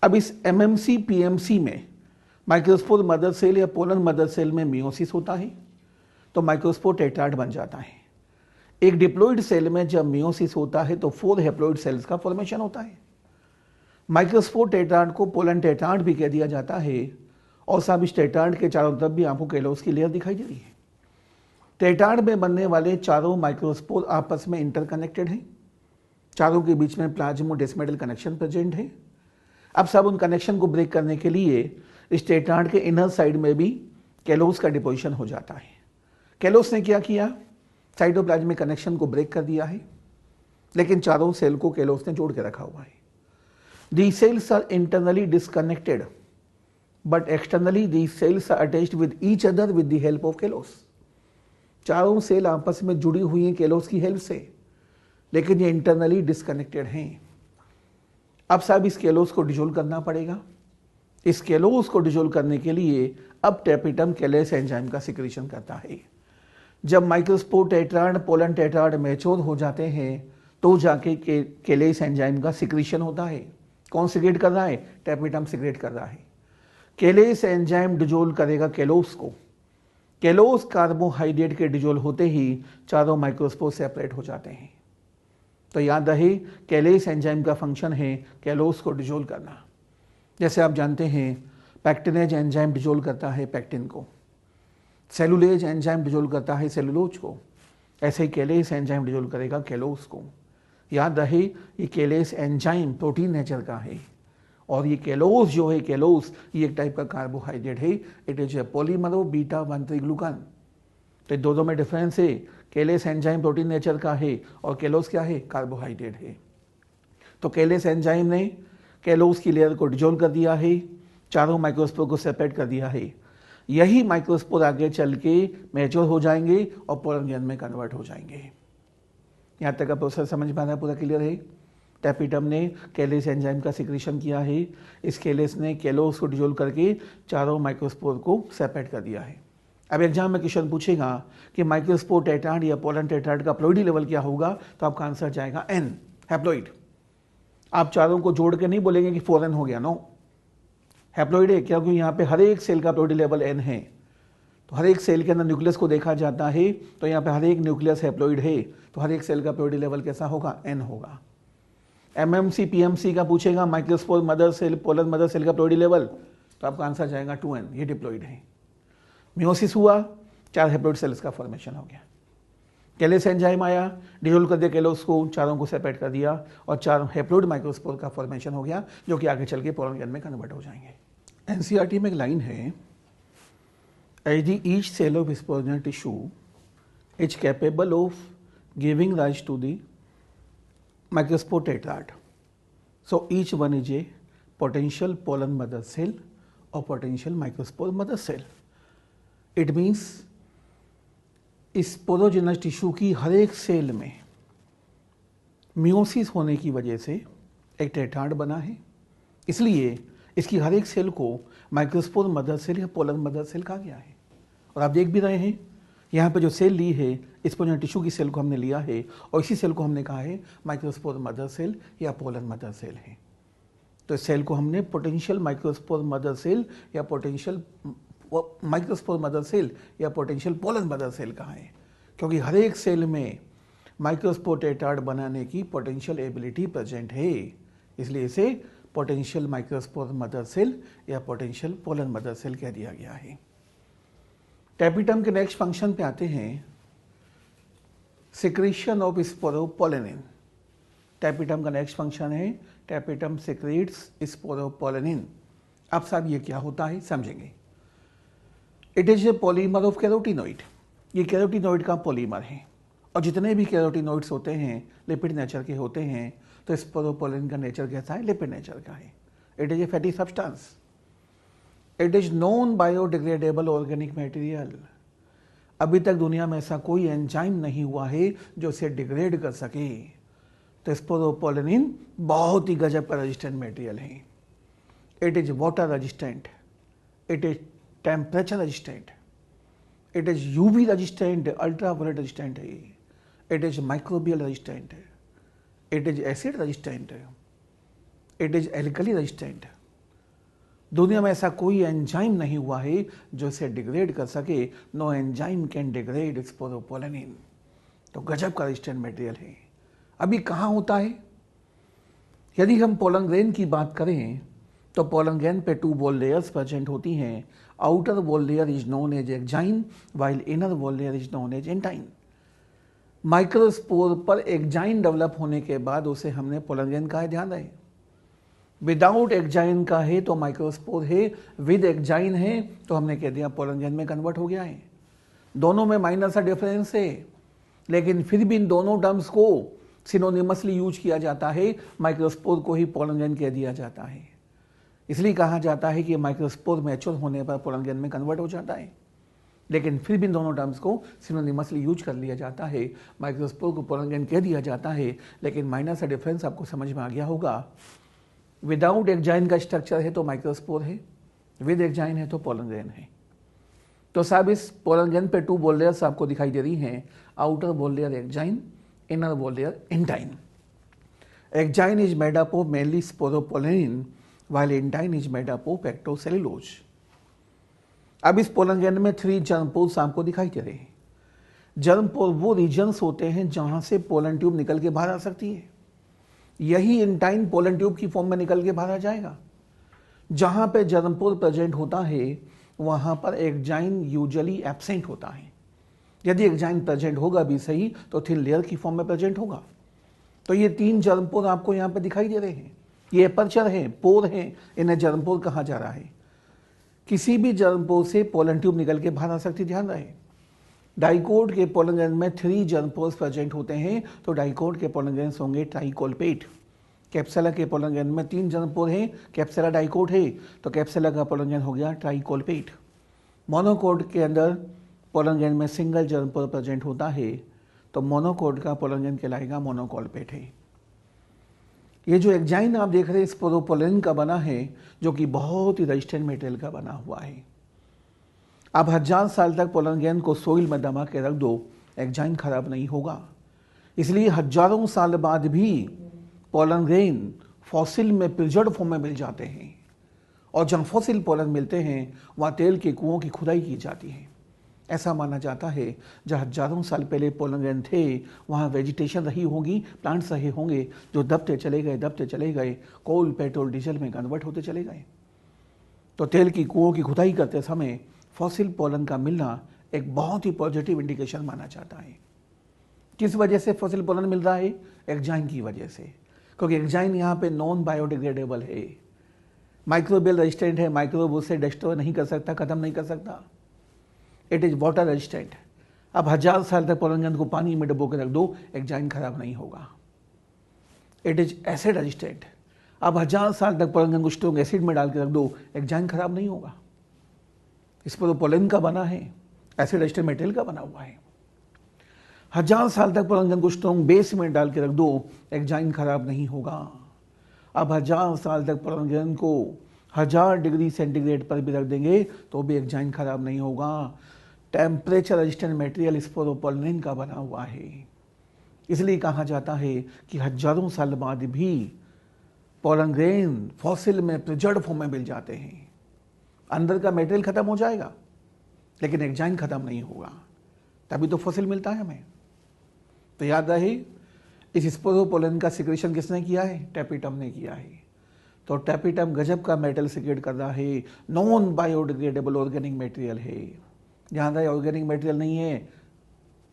अब इस एमएमसी पीएमसी में माइक्रोस्पोर मदर सेल या पोलन मदर सेल में मियोसिस होता है, तो माइक्रोस्पोर टेट्राड बन जाता है। एक डिप्लॉइड सेल में जब मियोसिस होता है तो 4 हैप्लॉइड सेल्स का फॉर्मेशन होता है। माइक्रोस्पोर टेट्राड को पोलन टेट्राड भी कह दिया जाता है। और साहब इस टेट्राड के चारों तरफ भी आपको केलोस की लेयर दिखाई दे रही है। टेट्राड में बनने वाले चारों माइक्रोस्पोर आपस में इंटरकनेक्टेड हैं। चारों के बीच में प्लाज्मोडेस्मेटल कनेक्शन प्रेजेंट है। अब सब उन कनेक्शन को ब्रेक करने के लिए इस टेट्राड के इनर साइड में भी केलोस का डिपोजिशन हो जाता है। केलोस ने क्या किया, साइटोप्लाज्मिक कनेक्शन को ब्रेक कर दिया है, लेकिन चारों सेल को केलोस ने जोड़ के रखा हुआ है। These cells are internally disconnected, but externally these cells are attached with each other with the help of केलोस। चारों सेल आपस में जुड़ी हुई हैं केलोस की हेल्प से, लेकिन ये इंटरनली डिस्कनेक्टेड हैं। अब साहब इस केलोस को डिजोल्व करना पड़ेगा। इस केलोस को डिजोल्व करने के लिए अब टेपिटम केलेस एंजाइम का सिक्रीशन करता है। जब microspore tetrad pollen tetrad mature हो जाते हैं तो जाके केलेस एंजाइम का सिक्रीशन होता है। कौन सिक्रेट कर रहा है? टेपिटम सिक्रेट कर रहा है। केलेस एंजाइम डिजोल्व करेगा केलोस को। केलोस कार्बोहाइड्रेट के डिजोल्व होते ही चारों माइक्रोस्पोर सेपरेट हो जाते हैं। तो याद रहे केलेस एंजाइम का फंक्शन है केलोस को डिजोल्व करना। जैसे आप जानते हैं पैक्टिनेज एंजाइम डिजोल्व करता है पैक्टिन को, सेलुलेज एंजाइम डिजोल्व करता है सेलुलोज को, ऐसे ही केलेस एंजाइम डिजोल्व करेगा केलोस को। याद रहे ये केलेस एंजाइम प्रोटीन नेचर का है और ये केलोस जो है केलोस ये एक टाइप का कार्बोहाइड्रेट है। It is A polymer of beta 1 3-ग्लूकान। तो दोनों में डिफरेंस है। केलेस एंजाइम प्रोटीन नेचर का है और केलोस क्या है? कार्बोहाइड्रेट है। तो केलेस एंजाइम ने केलोस की लेयर को डिजोल्व कर दिया है, चारों माइक्रोस्पोर को सेपरेट कर दिया है। यही माइक्रोस्पोर आगे चल के मैच्योर हो जाएंगे और पोलन ग्रेन में कन्वर्ट हो जाएंगे। यहाँ तक का प्रोसेस समझ में आ रहा है? पूरा क्लियर है? टेपिटम ने केलेस एंजाइम का सिक्रीशन किया है। इस केलेस ने केलोस को डिजोल्व करके चारों माइक्रोस्पोर को सेपरेट कर दिया है। अब एग्जाम में क्वेश्चन पूछेगा कि माइक्रोस्पोर टेट्राड या पोलन टेट्राड का हैप्लॉइडी लेवल क्या होगा, तो आपका आंसर जाएगा N, हैप्लॉइड। आप चारों को जोड़ के नहीं बोलेंगे कि 4N हो गया, नो, हैप्लॉइड है, क्योंकि यहाँ पे हर एक सेल का हैप्लॉइडी लेवल N है। तो हर एक सेल के अंदर न्यूक्लियस को देखा जाता है, तो यहाँ पे हर एक न्यूक्लियस हैप्लॉइड है, तो हर एक सेल का हैप्लॉइडी लेवल कैसा होगा? N होगा। MMC PMC का पूछेगा microspore mother cell pollen mother cell का हैप्लॉइडी लेवल, तो आपका आंसर जाएगा 2N, ये डिप्लॉइड है। मियोसिस हुआ, 4 हैप्लॉइड सेल्स का फॉर्मेशन हो गया। केलेस एंजाइम आया, डिजोल्व कर दिया केलोस को, चारों को सेपरेट कर दिया और 4 हैप्लॉइड माइक्रोस्पोर का फॉर्मेशन हो गया, जो कि आगे चल के पोलन ग्रेन में कन्वर्ट हो जाएंगे। NCERT में एक लाइन है, as the each cell of sporogenous tissue is capable of giving rise to the microspore tetrad, so each one is a potential pollen mother cell और potential microspore mother cell. It means sporogenous tissue की हर एक cell में meiosis होने की वजह से एक टेट्राड बना है, इसलिए इसकी हर एक सेल को माइक्रोस्पोर मदर सेल या पोलन मदर सेल कहा गया है। और आप देख भी रहे हैं यहाँ पे जो सेल ली है स्पोरोजिनस टिश्यू की सेल को हमने लिया है और इसी सेल को हमने कहा है माइक्रोस्पोर मदर सेल या पोलन मदर सेल है। तो इस सेल को हमने पोटेंशियल माइक्रोस्पोर मदर सेल या पोटेंशियल माइक्रोस्पोर मदर सेल या पोटेंशियल पोलन मदर सेल कहा है, क्योंकि हर एक सेल में माइक्रोस्पोर टेट्राड बनाने की पोटेंशियल एबिलिटी प्रेजेंट है, इसलिए इसे पोटेंशियल माइक्रोस्पोर मदर सेल या पोटेंशियल पोलन मदर सेल कह दिया गया है। टेपिटम के नेक्स्ट फंक्शन पे आते हैं, सिक्रीशन ऑफ स्पोरोपोलेनिन। टेपिटम का नेक्स्ट फंक्शन है टेपिटम सिक्रीट्स स्पोरोपोलेनिन। अब साहब ये क्या होता है समझेंगे। It is A polymer of carotenoid, ये कैरोटिनॉइड का पॉलीमर है और जितने भी कैरोटिनॉइड्स होते हैं लिपिड नेचर के होते हैं, तो स्पोरोपोलेनिन का नेचर कैसा है? लिपिड नेचर का है। It is A fatty substance. It is non biodegradable organic material. अभी तक दुनिया में ऐसा कोई एंजाइम नहीं हुआ है जो इसे डिग्रेड कर सके। तो स्पोरोपोलेनिन बहुत ही गजब का रेजिस्टेंट मटेरियल है। It is water resistant, it is temperature resistant, it is UV resistant, ultraviolet resistant है, it is microbial resistant, it is acid resistant, it is alkali resistant. दुनिया में ऐसा कोई एंजाइम नहीं हुआ है जो इसे डिग्रेड कर सके। No enzyme can degrade sporopollenin. तो गजब का रेजिस्टेंट मटेरियल है। अभी कहाँ होता है? यदि हम पोलन ग्रेन की बात करें तो पोलन ग्रेन पे 2 वॉल लेयर्स प्रेजेंट होती हैं। Outer wall layer is known as exine while inner wall layer is known as intine. Microspore पर एक्जाइन डेवलप होने के बाद उसे हमने पोलन ग्रेन कहा है, ध्यान रहे। विदाउट एक्जाइन का है तो माइक्रोस्पोर है, विद एक्जाइन है तो हमने कह दिया पोलन ग्रेन में कन्वर्ट हो गया है। दोनों में माइनर सा डिफरेंस है, लेकिन फिर भी इन दोनों टर्म्स को सिनोनिमसली यूज किया जाता है। माइक्रोस्पोर को ही पोलन ग्रेन कह दिया जाता है, इसलिए कहा जाता है कि माइक्रोस्पोर मैच्योर होने पर पोलन ग्रेन में कन्वर्ट हो जाता है, लेकिन फिर भी इन दोनों टर्म्स को सिनोनिमसली यूज कर लिया जाता है। माइक्रोस्पोर को पोलन ग्रेन कह दिया जाता है, लेकिन माइनर सा डिफरेंस आपको समझ में आ गया होगा विदाउट एक्जाइन का स्ट्रक्चर है तो माइक्रोस्पोर है, विद एक्जाइन है तो पोलन ग्रेन है। तो साहब इस पोलन ग्रेन पे 2 बॉल लेयर्स आपको दिखाई दे रही हैं, outer wall layer exine, inner wall layer intine. Exine is made up of mainly sporopollenin while intine is made up of pectocellulose. अब इस पोलन ग्रेन में 3 जर्म पोर्स आपको दिखाई दे रहे हैं। जर्म पोर वो रीजन्स होते हैं जहां से पोलन ट्यूब निकल के बाहर आ सकती है। यही इंटाइन पोलन ट्यूब की फॉर्म में निकल के बाहर आ जाएगा। जहां पे जर्म पोर प्रेजेंट होता है वहां पर एक्जाइन यूजुअली एब्सेंट होता है। यदि एक्जाइन प्रेजेंट होगा भी सही तो थिन लेयर की फॉर्म में प्रेजेंट होगा। तो ये 3 जर्म पोर आपको यहाँ पे दिखाई दे रहे हैं। ये एपर्चर है, पोर है, इन्हें जर्म पोर कहा जा रहा है। किसी भी जर्म पोर से पोलन ट्यूब निकल के बाहर आ सकती, ध्यान रहे। डाइकोट के पोलन ग्रेन में 3 जर्म पोर्स प्रेजेंट होते हैं, तो डाइकोट के पोलन ग्रेन्स होंगे ट्राइकोलपेट। कैप्सुला के पोलन ग्रेन में 3 जर्म पोर हैं, कैप्सुला डाइकोट है, तो कैप्सुला का पोलन ग्रेन हो गया ट्राइकोलपेट। मोनोकोट के अंदर पोलन ग्रेन में सिंगल जर्म पोर प्रेजेंट होता है, तो मोनोकोट का पोलन ग्रेन कहलाएगा मोनोकोलपेट है। ये जो एक्जाइन आप देख रहे हैं स्पोरोपोलेनिन का बना है, जो कि बहुत ही रेजिस्टेंट मटेरियल का बना हुआ है। आप 1000 साल तक पोलन ग्रेन को सोइल में दबा के रख दो, एक्जाइन खराब नहीं होगा। इसलिए हजारों साल बाद भी पोलन ग्रेन फॉसिल में प्रिजर्व फॉर्म में मिल जाते हैं। और जहाँ फॉसिल पोलन मिलते हैं वहाँ तेल के कुओं की खुदाई की जाती है। ऐसा माना जाता है जहाँ हजारों साल पहले पोलन ग्रेन थे वहाँ वेजिटेशन रही होगी, प्लांट्स रहे होंगे जो दबते चले गए, कोल, पेट्रोल, डीजल में कन्वर्ट होते चले गए। तो तेल की कुओं की खुदाई करते समय फॉसिल पोलन का मिलना एक बहुत ही पॉजिटिव इंडिकेशन माना जाता है। किस वजह से फॉसिल पोलन मिल रहा है? एक्जाइन की वजह से, क्योंकि एक्जाइन यहाँ पे नॉन बायोडिग्रेडेबल है, माइक्रोबियल रेजिस्टेंट है, माइक्रोब उसे डिस्ट्रॉय नहीं कर सकता, खत्म नहीं कर सकता। It is water resistant. अब 1000 साल तक पोलन ग्रेन को पानी में डुबो के रख दो, एक्जाइन खराब नहीं होगा। It is acid resistant. अब 1000 साल तक पोलन ग्रेन को स्ट्रॉन्ग एसिड में डाल के रख दो, एक्जाइन खराब नहीं होगा। इस पर तो पोलन का बना है, एसिड रेजिस्टेंट मटेरियल का बना हुआ है। 1000 साल तक पोलन ग्रेन को स्ट्रॉन्ग बेस में डाल के रख दो, एक्जाइन खराब नहीं होगा। अब 1000 साल तक पोलन ग्रेन को 1000 डिग्री सेंटीग्रेड पर भी रख देंगे तो भी एक्जाइन खराब नहीं होगा। टेम्परेचर रेजिस्टेंट मटेरियल स्पोरोपोलेनिन का बना हुआ है। इसलिए कहा जाता है कि हजारों साल बाद भी पोलन ग्रेन फॉसिल में प्रिजर्व फॉर्म में मिल जाते हैं। अंदर का मटेरियल खत्म हो जाएगा लेकिन एक्जाइन खत्म नहीं होगा, तभी तो फॉसिल मिलता है हमें। तो याद रहे, इस स्पोरोपोलेनिन का सिक्रेशन किसने किया है? टैपिटम ने किया है। तो टैपिटम गजब का मेटल सिक्रेट कर रहा है, नॉन बायोडिग्रेडेबल ऑर्गेनिक मटेरियल है। ध्यान रहे, ऑर्गेनिक मटेरियल नहीं है,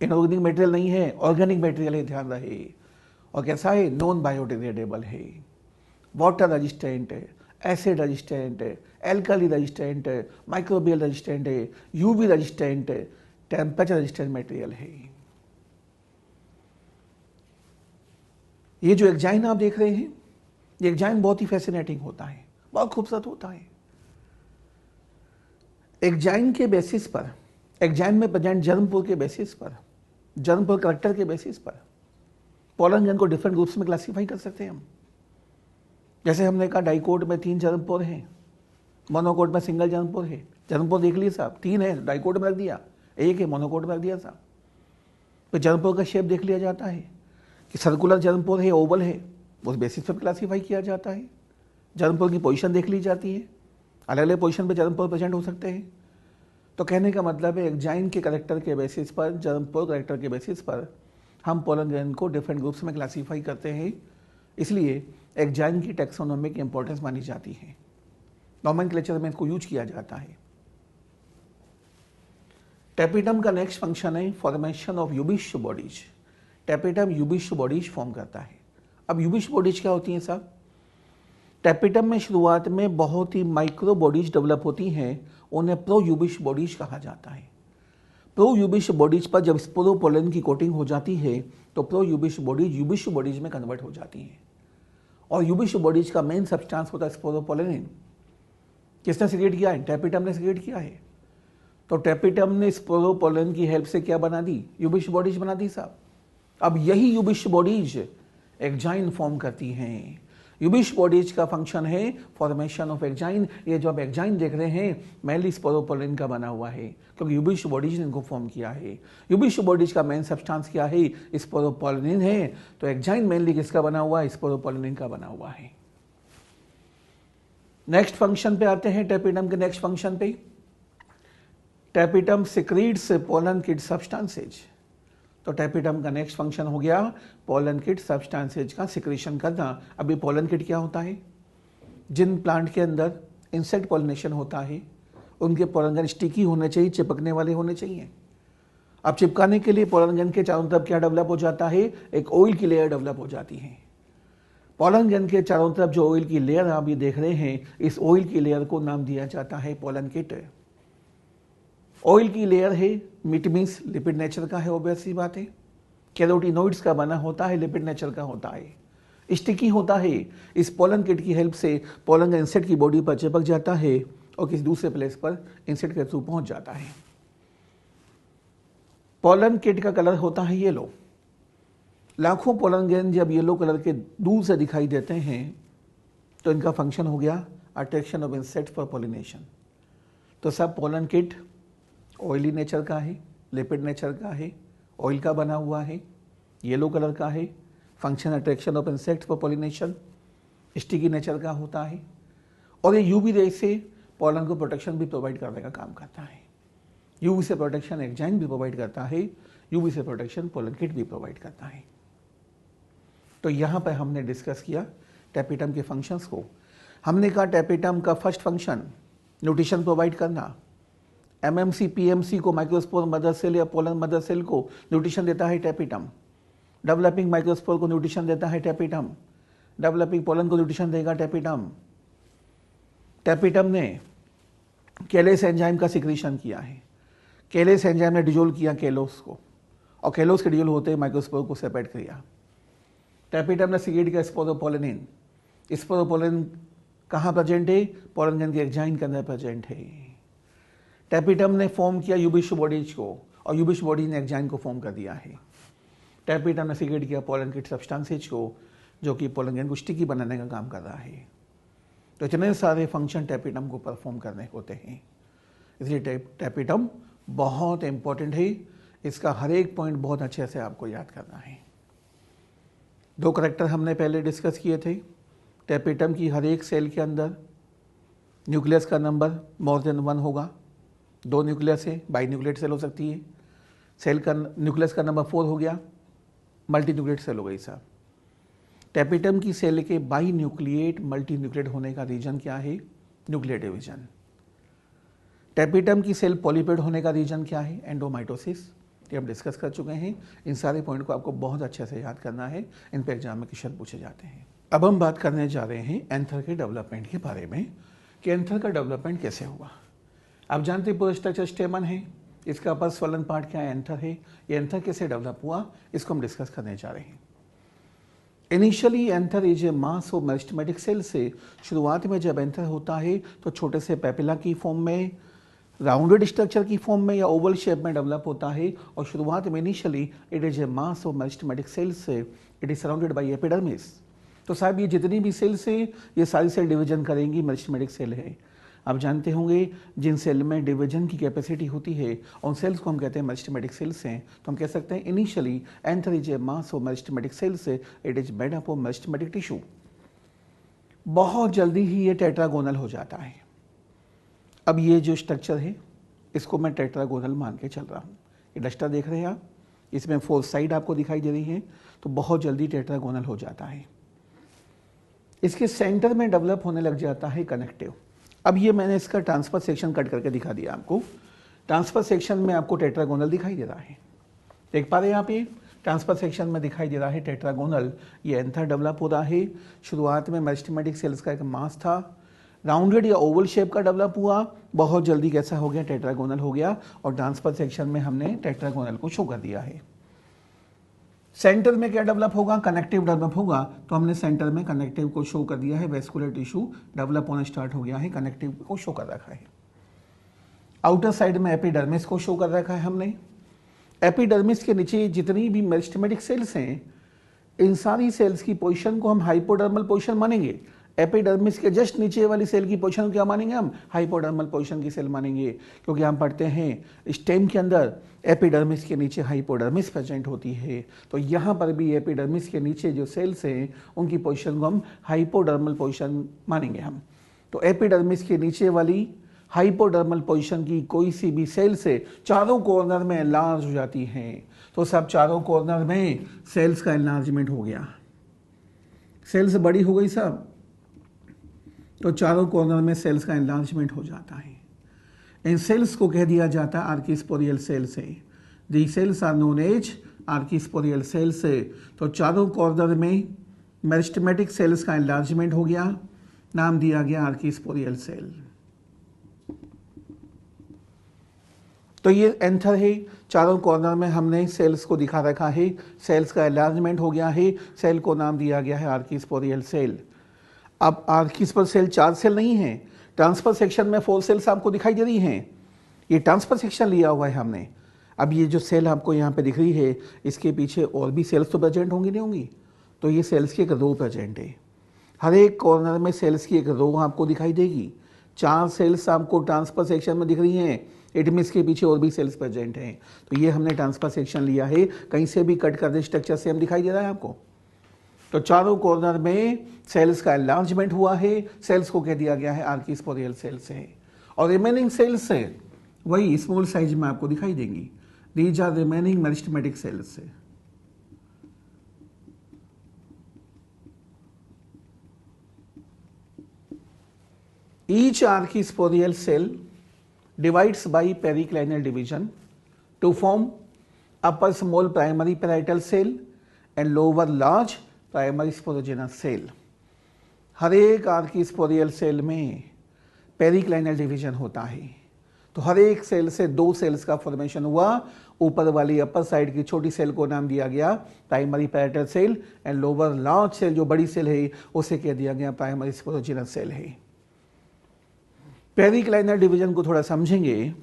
इनऑर्गेनिक मटेरियल नहीं है, ऑर्गेनिक मटेरियल है, ध्यान रहे। और कैसा है? नॉन बायोडिग्रेडेबल है, वाटर रेजिस्टेंट है, एसिड रेजिस्टेंट है, एल्कली रेजिस्टेंट है, माइक्रोबियल रेजिस्टेंट है, यूवी रेजिस्टेंट है, टेम्परेचर रेजिस्टेंट मटेरियल है। ये जो एक्जाइन आप देख रहे हैं, ये एक्जाइन बहुत ही फैसिनेटिंग होता है, बहुत खूबसूरत होता है। एक्जाइन के बेसिस पर, एक्जाइन में प्रेजेंट जर्मपोर के बेसिस पर, जर्मपोर करेक्टर के बेसिस पर पोलन ग्रेन को डिफरेंट ग्रुप्स में क्लासीफाई कर सकते हैं हम। जैसे हमने कहा डाइकोट में 3 जर्मपोर हैं, मोनोकोट में सिंगल जर्मपोर है। जर्मपोर देख लिए साहब, 3 है, डाइकोट में रख दिया, 1 है मोनोकोट में रख दिया साहब। तो जर्मपोर का शेप देख लिया जाता है कि सर्कुलर जर्मपोर है, ओवल है, उस बेसिस पर क्लासीफाई किया जाता है। जर्मपोर की पोजीशन देख ली जाती है, अलग अलग पोजीशन पे जर्मपोर प्रेजेंट हो सकते हैं। तो कहने का मतलब है एक्जाइन के करेक्टर के बेसिस पर, जर्मपोर करेक्टर के बेसिस पर हम पोलन ग्रेन को डिफरेंट ग्रुप्स में क्लासीफाई करते हैं। इसलिए एक्जाइन की टैक्सोनॉमिक इंपॉर्टेंस मानी जाती है, नॉमेनक्लेचर में इसको यूज किया जाता है। टैपिटम का नेक्स्ट फंक्शन है formation of Ubisch bodies. Tapetum Ubisch bodies form करता है। अब यूबिश बॉडीज क्या होती हैं साहब? टैपिटम में शुरुआत में बहुत ही माइक्रो बॉडीज डेवलप होती हैं, उन्हें प्रो यूबिश बॉडीज कहा जाता है। प्रो यूबिश बॉडीज पर जब स्पोरोपोलेनिन की कोटिंग हो जाती है तो प्रो यूबिश बॉडीज में कन्वर्ट हो जाती हैं। और यूबिश बॉडीज का मेन सब्सटेंस होता है स्पोरोपोलेनिन। किसने सिक्रेट किया है? टैपिटम ने सिक्रेट किया है। तो टैपिटम ने स्पोरोपोलेनिन की हेल्प से क्या बना दी? यूबिश बॉडीज बना दी साहब। अब यही यूबिश बॉडीज एक्जाइन फॉर्म करती हैं। यूबिश बॉडीज का फंक्शन है फॉर्मेशन ऑफ एक्जाइन। ये जो आप एक्जाइन देख रहे हैं मेनली स्पोरोपोलिन का बना हुआ है, क्योंकि यूबिश बॉडीज ने इनको फॉर्म किया है। यूबिश बॉडीज का मेन सब्सटेंस क्या है? स्पोरोपोलिन है। तो एक्जाइन मेनली किसका बना हुआ है? स्पोरोपोलिन का बना हुआ है। नेक्स्ट फंक्शन पे आते हैं, टेपिडम के नेक्स्ट फंक्शन पे। टेपिडम सिक्रीट्स पोलन किड सब्सटेंसेज। तो टेपिडम का नेक्स्ट फंक्शन हो गया पोलन किड सब्सटेंसेज का सिक्रीशन करना। अभी पोलन किड क्या होता है? जिन प्लांट के अंदर इंसेक्ट पॉलिनेशन होता है उनके पोलन ग्रैंड स्टिकी होने चाहिए, चिपकने वाले होने चाहिए। अब चिपकाने के लिए पोलन ग्रैंड के चारों तरफ क्या डेवलप हो जाता है? एक ऑयल की लेयर डेवलप हो जाती है। पोलन ग्रैंड के चारों तरफ जो ऑयल की लेयर आप ये देख रहे हैं, इस ऑयल की लेयर को नाम दिया जाता है पोलन किट। ऑयल की लेयर है, मीट मीन्स लिपिड नेचर का है, ऑब्वियस सी बात है। कैरोटिनोइड्स का बना होता है, लिपिड नेचर का होता है। स्टिकी होता है। इस पोलन किट की हेल्प से पोलन इंसेक्ट की बॉडी पर चिपक जाता है और किसी दूसरे प्लेस पर इंसेक्ट के थ्रू पहुंच जाता है। पोलन किट का कलर होता है येलो। लाखों पोलन ग्रेन जब येलो कलर के दूर से दिखाई देते हैं तो इनका फंक्शन हो गया attraction of insect for pollination. तो सब पोलन किट ऑयली नेचर का है, लिपिड नेचर का है, ऑयल का बना हुआ है, येलो कलर का है, function attraction of insect for pollination, sticky nature का होता है और ये यूवी रे से पोलन को प्रोटेक्शन भी प्रोवाइड करने का काम करता है। यूवी से प्रोटेक्शन एक्जाइन भी प्रोवाइड करता है, यूवी से प्रोटेक्शन पोलन किट भी प्रोवाइड करता है। तो यहाँ पर हमने डिस्कस किया टेपिडम के फंक्शंस को। हमने कहा टेपिडम का फर्स्ट फंक्शन न्यूट्रिशन प्रोवाइड करना। एमएमसी पीएमसी को माइक्रोस्पोर मदर सेल या पोलन मदर सेल को न्यूट्रिशन देता है टेपिडम। डेवलपिंग माइक्रोस्पोर को न्यूट्रिशन देता है टेपिडम। डेवलपिंग पोलन को न्यूट्रिशन देगा टेपिडम। टेपिडम ने केलेस एंजाइम का सिक्रीशन किया है। केलेस एंजाइम ने डिजोल्व किया केलोस को और केलोस के डिजोल्व होते माइक्रोस्पोर को सेपरेट किया। टेपिडम ने सीक्रेट किया स्पोरोपोलिन। स्पोरोपोलिन कहाँ प्रेजेंट है? पोलन ग्रैंड के एक्जाइन के अंदर प्रेजेंट है। टेपिडम ने फॉर्म किया यूबिश बॉडीज को और यूबिश बॉडीज ने एक्जाइन को फॉर्म कर दिया है। टेपिडम ने सीक्रेट किया पोलन किट सब्सटेंसेज को जो कि पोलन ग्रैंड को स्टिकी बनाने का काम कर रहा है। तो इतने सारे फंक्शन टेपिडम को परफॉर्म करने होते हैं, इसलिए टेपिडम बहुत इंपॉर्टेंट है। इसका हर एक पॉइंट बहुत अच्छे से आपको याद करना है। दो करैक्टर हमने पहले डिस्कस किए थे। टेपिडम की हर एक सेल के अंदर न्यूक्लियस का नंबर मोर देन 1 होगा। 2 न्यूक्लियस है, बाई न्यूक्लिएट सेल हो सकती है। सेल का न्यूक्लियस का नंबर 4 हो गया, मल्टी न्यूक्लिएट सेल हो गई साहब। टेपिडम की सेल के बाई न्यूक्लिएट मल्टी न्यूक्लिएट होने का रीजन क्या है? Nuclear division. टेपिडम की सेल पॉलीपेड होने का रीजन क्या है? एंडोमाइटोसिस। ये हम डिस्कस कर चुके हैं। इन सारे पॉइंट को आपको बहुत अच्छे से याद करना है, इन पर एग्जाम में क्वेश्चन पूछे जाते हैं। अब हम बात करने जा रहे हैं एंथर के डेवलपमेंट के बारे में कि एंथर का डेवलपमेंट कैसे हुआ। आप जानते हैं पूरा स्ट्रक्चर स्टेमन है, इसका अपर स्वलन पार्ट क्या है? एंथर है। ये एंथर कैसे डेवलप हुआ इसको हम डिस्कस करने जा रहे हैं। Initially anther is a mass of meristematic cell से शुरुआत में जब एंथर होता है तो छोटे से पेपिला की फॉर्म में, राउंडेड स्ट्रक्चर की फॉर्म में या ओवल शेप में डेवलप होता है और शुरुआत में initially it is a mass of meristematic cell से it is surrounded by epidermis. तो साहब ये जितनी भी सेल्स हैं ये सारी सेल डिवीजन करेंगी, मेरिस्टेमेटिक सेल है। आप जानते होंगे जिन सेल में डिवीजन की कैपेसिटी होती है उन सेल्स को हम कहते हैं मेरिस्टेमेटिक सेल्स हैं। तो हम कह सकते हैं initially anther is a mass of meristematic cells से it is made up of meristematic tissue. बहुत जल्दी ही ये टेट्रागोनल हो जाता है। अब ये जो स्ट्रक्चर है इसको मैं टेट्रागोनल मान के चल रहा हूँ। ये डस्टर देख रहे हैं आप, इसमें 4 साइड आपको दिखाई दे रही है, तो बहुत जल्दी टेट्रागोनल हो जाता है। इसके सेंटर में डेवलप होने लग जाता है कनेक्टिव। अब ये मैंने इसका ट्रांसफर सेक्शन कट करके दिखा दिया आपको। ट्रांसफर सेक्शन में आपको टेट्रागोनल दिखाई दे रहा है, देख पा रहे हैं आप? ये ट्रांसफर सेक्शन में दिखाई दे रहा है टेट्रागोनल। ये एंथर डेवलप हो रहा है। शुरुआत में मेरिस्टेमेटिक सेल्स का एक मास था, राउंडेड या ओवल शेप का डेवलप हुआ, बहुत जल्दी कैसा हो गया? टेट्रागोनल हो गया और ट्रांसफर सेक्शन में हमने टेट्रागोनल को शो कर दिया है। सेंटर में क्या डेवलप होगा? कनेक्टिव डेवलप होगा। तो हमने सेंटर में कनेक्टिव को शो कर दिया है, वेस्कुलर टिश्यू डेवलप होना स्टार्ट हो गया है, कनेक्टिव को शो कर रखा है। आउटर साइड में एपिडर्मिस को शो कर रखा है हमने। एपिडर्मिस के नीचे जितनी भी मेरिस्टेमेटिक सेल्स हैं इन सारी सेल्स की पोजीशन को हम हाइपोडर्मल पोजीशन मानेंगे। एपिडर्मिस के जस्ट नीचे वाली सेल की पोजीशन को क्या मानेंगे हम? हाइपोडर्मल पोजीशन की सेल मानेंगे, क्योंकि हम पढ़ते हैं स्टेम के अंदर एपिडर्मिस के नीचे हाइपोडर्मिस प्रेजेंट होती है। तो यहाँ पर भी एपिडर्मिस के नीचे जो सेल्स हैं उनकी पोजीशन को हम हाइपोडर्मल पोजीशन मानेंगे हम। तो एपिडर्मिस के नीचे वाली हाइपोडर्मल पोजीशन की कोई सी भी सेल से चारों कॉर्नर में एनलार्ज हो जाती हैं, तो सब चारों कॉर्नर में सेल्स का एनलार्जमेंट हो गया, सेल्स बड़ी हो गई सब, तो चारों कॉर्नर में सेल्स का एनलार्जमेंट हो जाता है। इन सेल्स को कह दिया जाता है आर्किस्पोरियल सेल्स है। The cells are known as archesporial cells है। तो चारों कॉर्नर में मेरिस्टेमेटिक सेल्स का एनलार्जमेंट हो गया, नाम दिया गया आर्किस्पोरियल सेल। तो ये एंथर है, चारों कॉर्नर में हमने सेल्स को दिखा रखा है, सेल्स का एनलार्जमेंट हो गया है, सेल को नाम दिया गया है आर्किस्पोरियल सेल। अब आर्किस्पोरियल सेल 4 सेल नहीं है, ट्रांसफर सेक्शन में 4 सेल्स आपको दिखाई दे रही हैं। ये ट्रांसफर सेक्शन लिया हुआ है हमने। अब ये जो सेल आपको यहाँ पे दिख रही है, इसके पीछे और भी सेल्स तो प्रेजेंट होंगी नहीं होंगी, तो ये सेल्स की एक रो प्रेजेंट है। हर एक कॉर्नर में सेल्स की एक रो आपको दिखाई देगी। 4 सेल्स आपको ट्रांसफर सेक्शन में दिख रही हैं, इट मीन्स के पीछे और भी सेल्स प्रेजेंट हैं। तो ये हमने ट्रांसफर सेक्शन लिया है, कहीं से भी कट कर दे स्ट्रक्चर से हम दिखाई दे रहा है आपको। तो चारों कॉर्नर में सेल्स का एनलार्जमेंट हुआ है, सेल्स को कह दिया गया है आर्किस्पोरियल सेल्स है। और रिमेनिंग सेल्स है वही स्मॉल साइज में आपको दिखाई देंगी। These are remaining meristematic cells है। Each archisporial cell divides by periclinal division to form upper small primary parietal cell and lower large primary sporogenous cell। हर एक आर्किस्पोरियल सेल में periclinal division होता है। तो हर एक सेल से 2 सेल्स का formation हुआ। ऊपर वाली अपर साइड की छोटी सेल को नाम दिया गया primary parietal cell and lower large cell जो बड़ी सेल है उसे कह दिया गया प्राइमरी स्पोरोजेनस सेल है। पेरिक्लाइनल डिवीजन को थोड़ा समझेंगे।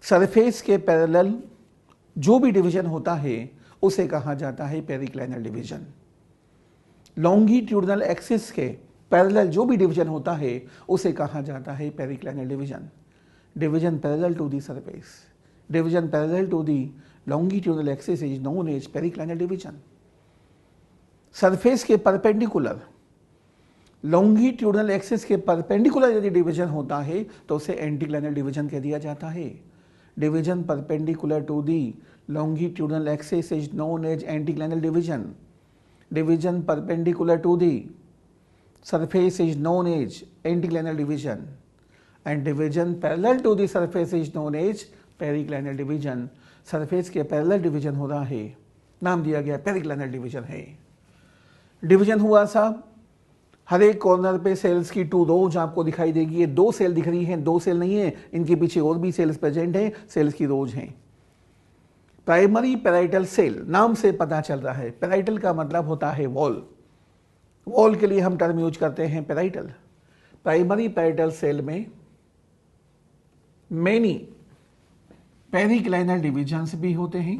सरफेस के पैरेलल जो भी डिवीजन होता है उसे कहा जाता है पेरिक्लाइनल डिवीजन। लॉन्गिट्यूडनल एक्सिस के पैरेलल जो भी डिवीजन होता है उसे कहा जाता है periclinal division. Division parallel to the surface, division parallel to the longitudinal axis is known as periclinal division. Surface के परपेंडिकुलर, लॉन्गिट्यूडनल एक्सिस के परपेंडिकुलर यदि डिवीजन होता है तो उसे एंटीक्लाइनल डिवीजन कह दिया जाता है। Division perpendicular to the longitudinal axis is known as anticlinal division. Division perpendicular to the surface is known as anticlinal division and division parallel to the surface is known as periclinal division. Surface के parallel division हो रहा है, नाम दिया गया periclinal division है। Division हुआ साहब, हर एक कॉर्नर पे सेल्स की 2 रोज आपको दिखाई देगी। ये 2 सेल दिख रही हैं, 2 सेल नहीं है, इनके पीछे और भी सेल्स प्रेजेंट हैं, सेल्स की रोज हैं। प्राइमरी पैराइटल सेल, नाम से पता चल रहा है, पैराइटल का मतलब होता है वॉल। वॉल के लिए हम टर्म यूज करते हैं पैराइटल। प्राइमरी पैराइटल सेल में मेनी पेरिक्लाइनल डिविजन्स भी होते हैं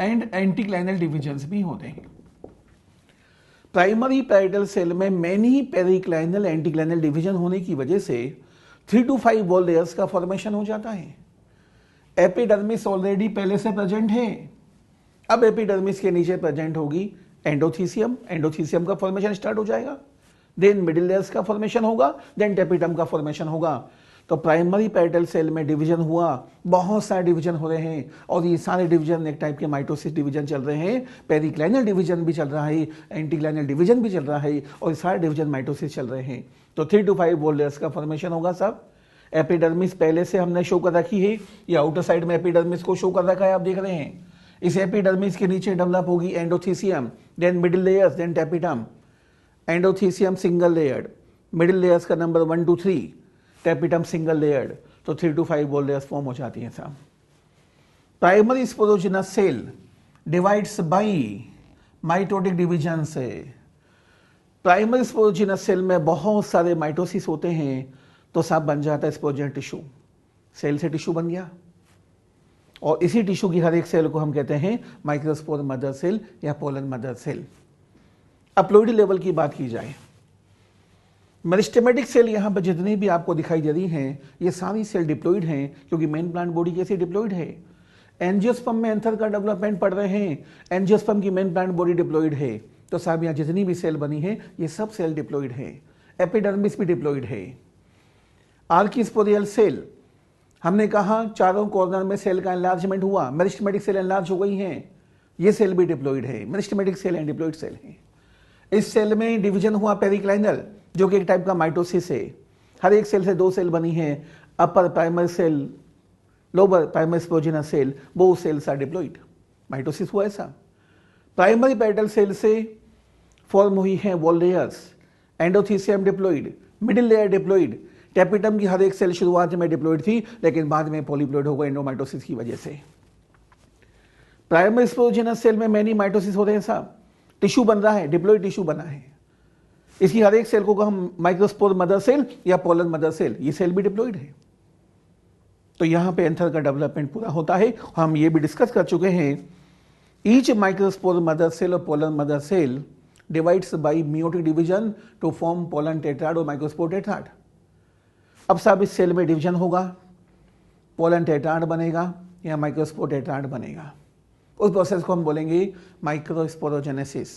एंड एंटीक्लाइनल डिविजन्स भी होते हैं। प्राइमरी पैराइटल सेल में मेनी पेरिक्लाइनल एंटीक्लाइनल डिवीजन होने की वजह से 3 to 5 वॉल लेयर्स का फॉर्मेशन हो जाता है। एपिडर्मिस ऑलरेडी पहले से प्रेजेंट है, अब एपिडर्मिस के नीचे प्रेजेंट होगी एंडोथीसियम, एंडोथीसियम का फॉर्मेशन स्टार्ट हो जाएगा, देन मिडिल लेयर्स का फॉर्मेशन होगा, देन टेपिटम का फॉर्मेशन होगा। तो प्राइमरी पैराइटल सेल में डिवीजन हुआ, बहुत सारे डिवीजन हो रहे हैं और ये सारे डिवीजन एक टाइप के माइटोसिस डिवीजन चल रहे हैं। पेरिक्लाइनल डिवीजन भी चल रहा है, एंटीक्लाइनल डिवीजन भी चल रहा है और सारे डिवीजन माइटोसिस चल रहे हैं। तो 3 to 5 वॉल लेयर्स का फॉर्मेशन होगा सब। एपिडर्मिस पहले से हमने शो कर रखी है, या आउटर साइड में एपिडर्मिस को शो कर रखा है, आप देख रहे हैं। इस एपिडर्मिस के नीचे डेवलप होगी endothecium, then middle layers, then tapetum. Endothecium single layered, middle layers का number 1 to 3, tapetum single layered, तो 3 to 5 वॉल लेयर्स फॉर्म हो जाती हैं साहब। Primary sporogenous cell divides by mitotic division से। प्राइमरी स्पोरोजिनस सेल में बहुत सारे माइटोसिस होते हैं, तो साहब बन जाता है स्पोरोजेनिक टिश्यू। सेल से टिश्यू बन गया और इसी टिश्यू की हर एक सेल को हम कहते हैं माइक्रोस्पोर मदर सेल या पोलन मदर सेल। अपलोइड लेवल की बात की जाए, मेरिस्टेमेटिक सेल यहाँ पर जितनी भी आपको दिखाई दे रही हैं ये सारी सेल डिप्लॉइड हैं, क्योंकि मेन प्लांट बॉडी कैसे डिप्लॉइड है। एंजियोस्पर्म में एंथर का डेवलपमेंट पढ़ रहे हैं, एंजियोस्पर्म की मेन प्लांट बॉडी डिप्लॉइड है, तो साहब यहाँ जितनी भी सेल बनी है ये सब सेल डिप्लॉइड है। एपिडर्मिस भी डिप्लॉइड है। आर्किस्पोरियल सेल, हमने कहा चारों कॉर्नर में सेल का एनलार्जमेंट हुआ, मेरिस्टेमेटिक सेल एनलार्ज हो गई हैं, ये सेल भी डिप्लॉइड है। Meristematic cell and diploid cell है। इस सेल में डिवीजन हुआ पेरिक्लाइनल, जो कि एक टाइप का माइटोसिस है। हर एक सेल से दो सेल बनी है, upper primary cell, lower primary sporogenous cell, वो सेल्स आर डिप्लॉइड। माइटोसिस हुआ ऐसा। प्राइमरी पेटल सेल से फॉर्म हुई है wall layers, endothecium diploid, middle layer diploid. Tapetum की हर एक सेल शुरुआत में डिप्लॉइड थी, लेकिन बाद में पॉलीप्लॉइड हो गए एंडोमाइटोसिस की वजह से। प्राइमरी स्पोजिनस सेल में मैनी माइटोसिस हो रहे हैं साहब, टिश्यू बन रहा है, डिप्लॉइड टिश्यू बना है। इसकी हर एक सेल को हम माइक्रोस्पोर मदर सेल या पोलन मदर सेल, ये सेल भी डिप्लॉइड है। तो यहां पे एंथर का डेवलपमेंट पूरा होता है। हम ये भी डिस्कस कर चुके हैं, ईच माइक्रोस्पोर मदर सेल और pollen mother cell divides by meiotic division to form pollen tetrad और माइक्रोस्पोर टेट्राड। अब साहब इस सेल में डिवीजन होगा, पोलन टेट्राड बनेगा या माइक्रोस्पोर टेट्राड बनेगा। उस प्रोसेस को हम बोलेंगे microsporogenesis.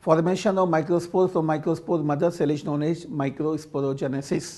Formation of microspore from microspore mother cell is known as microsporogenesis.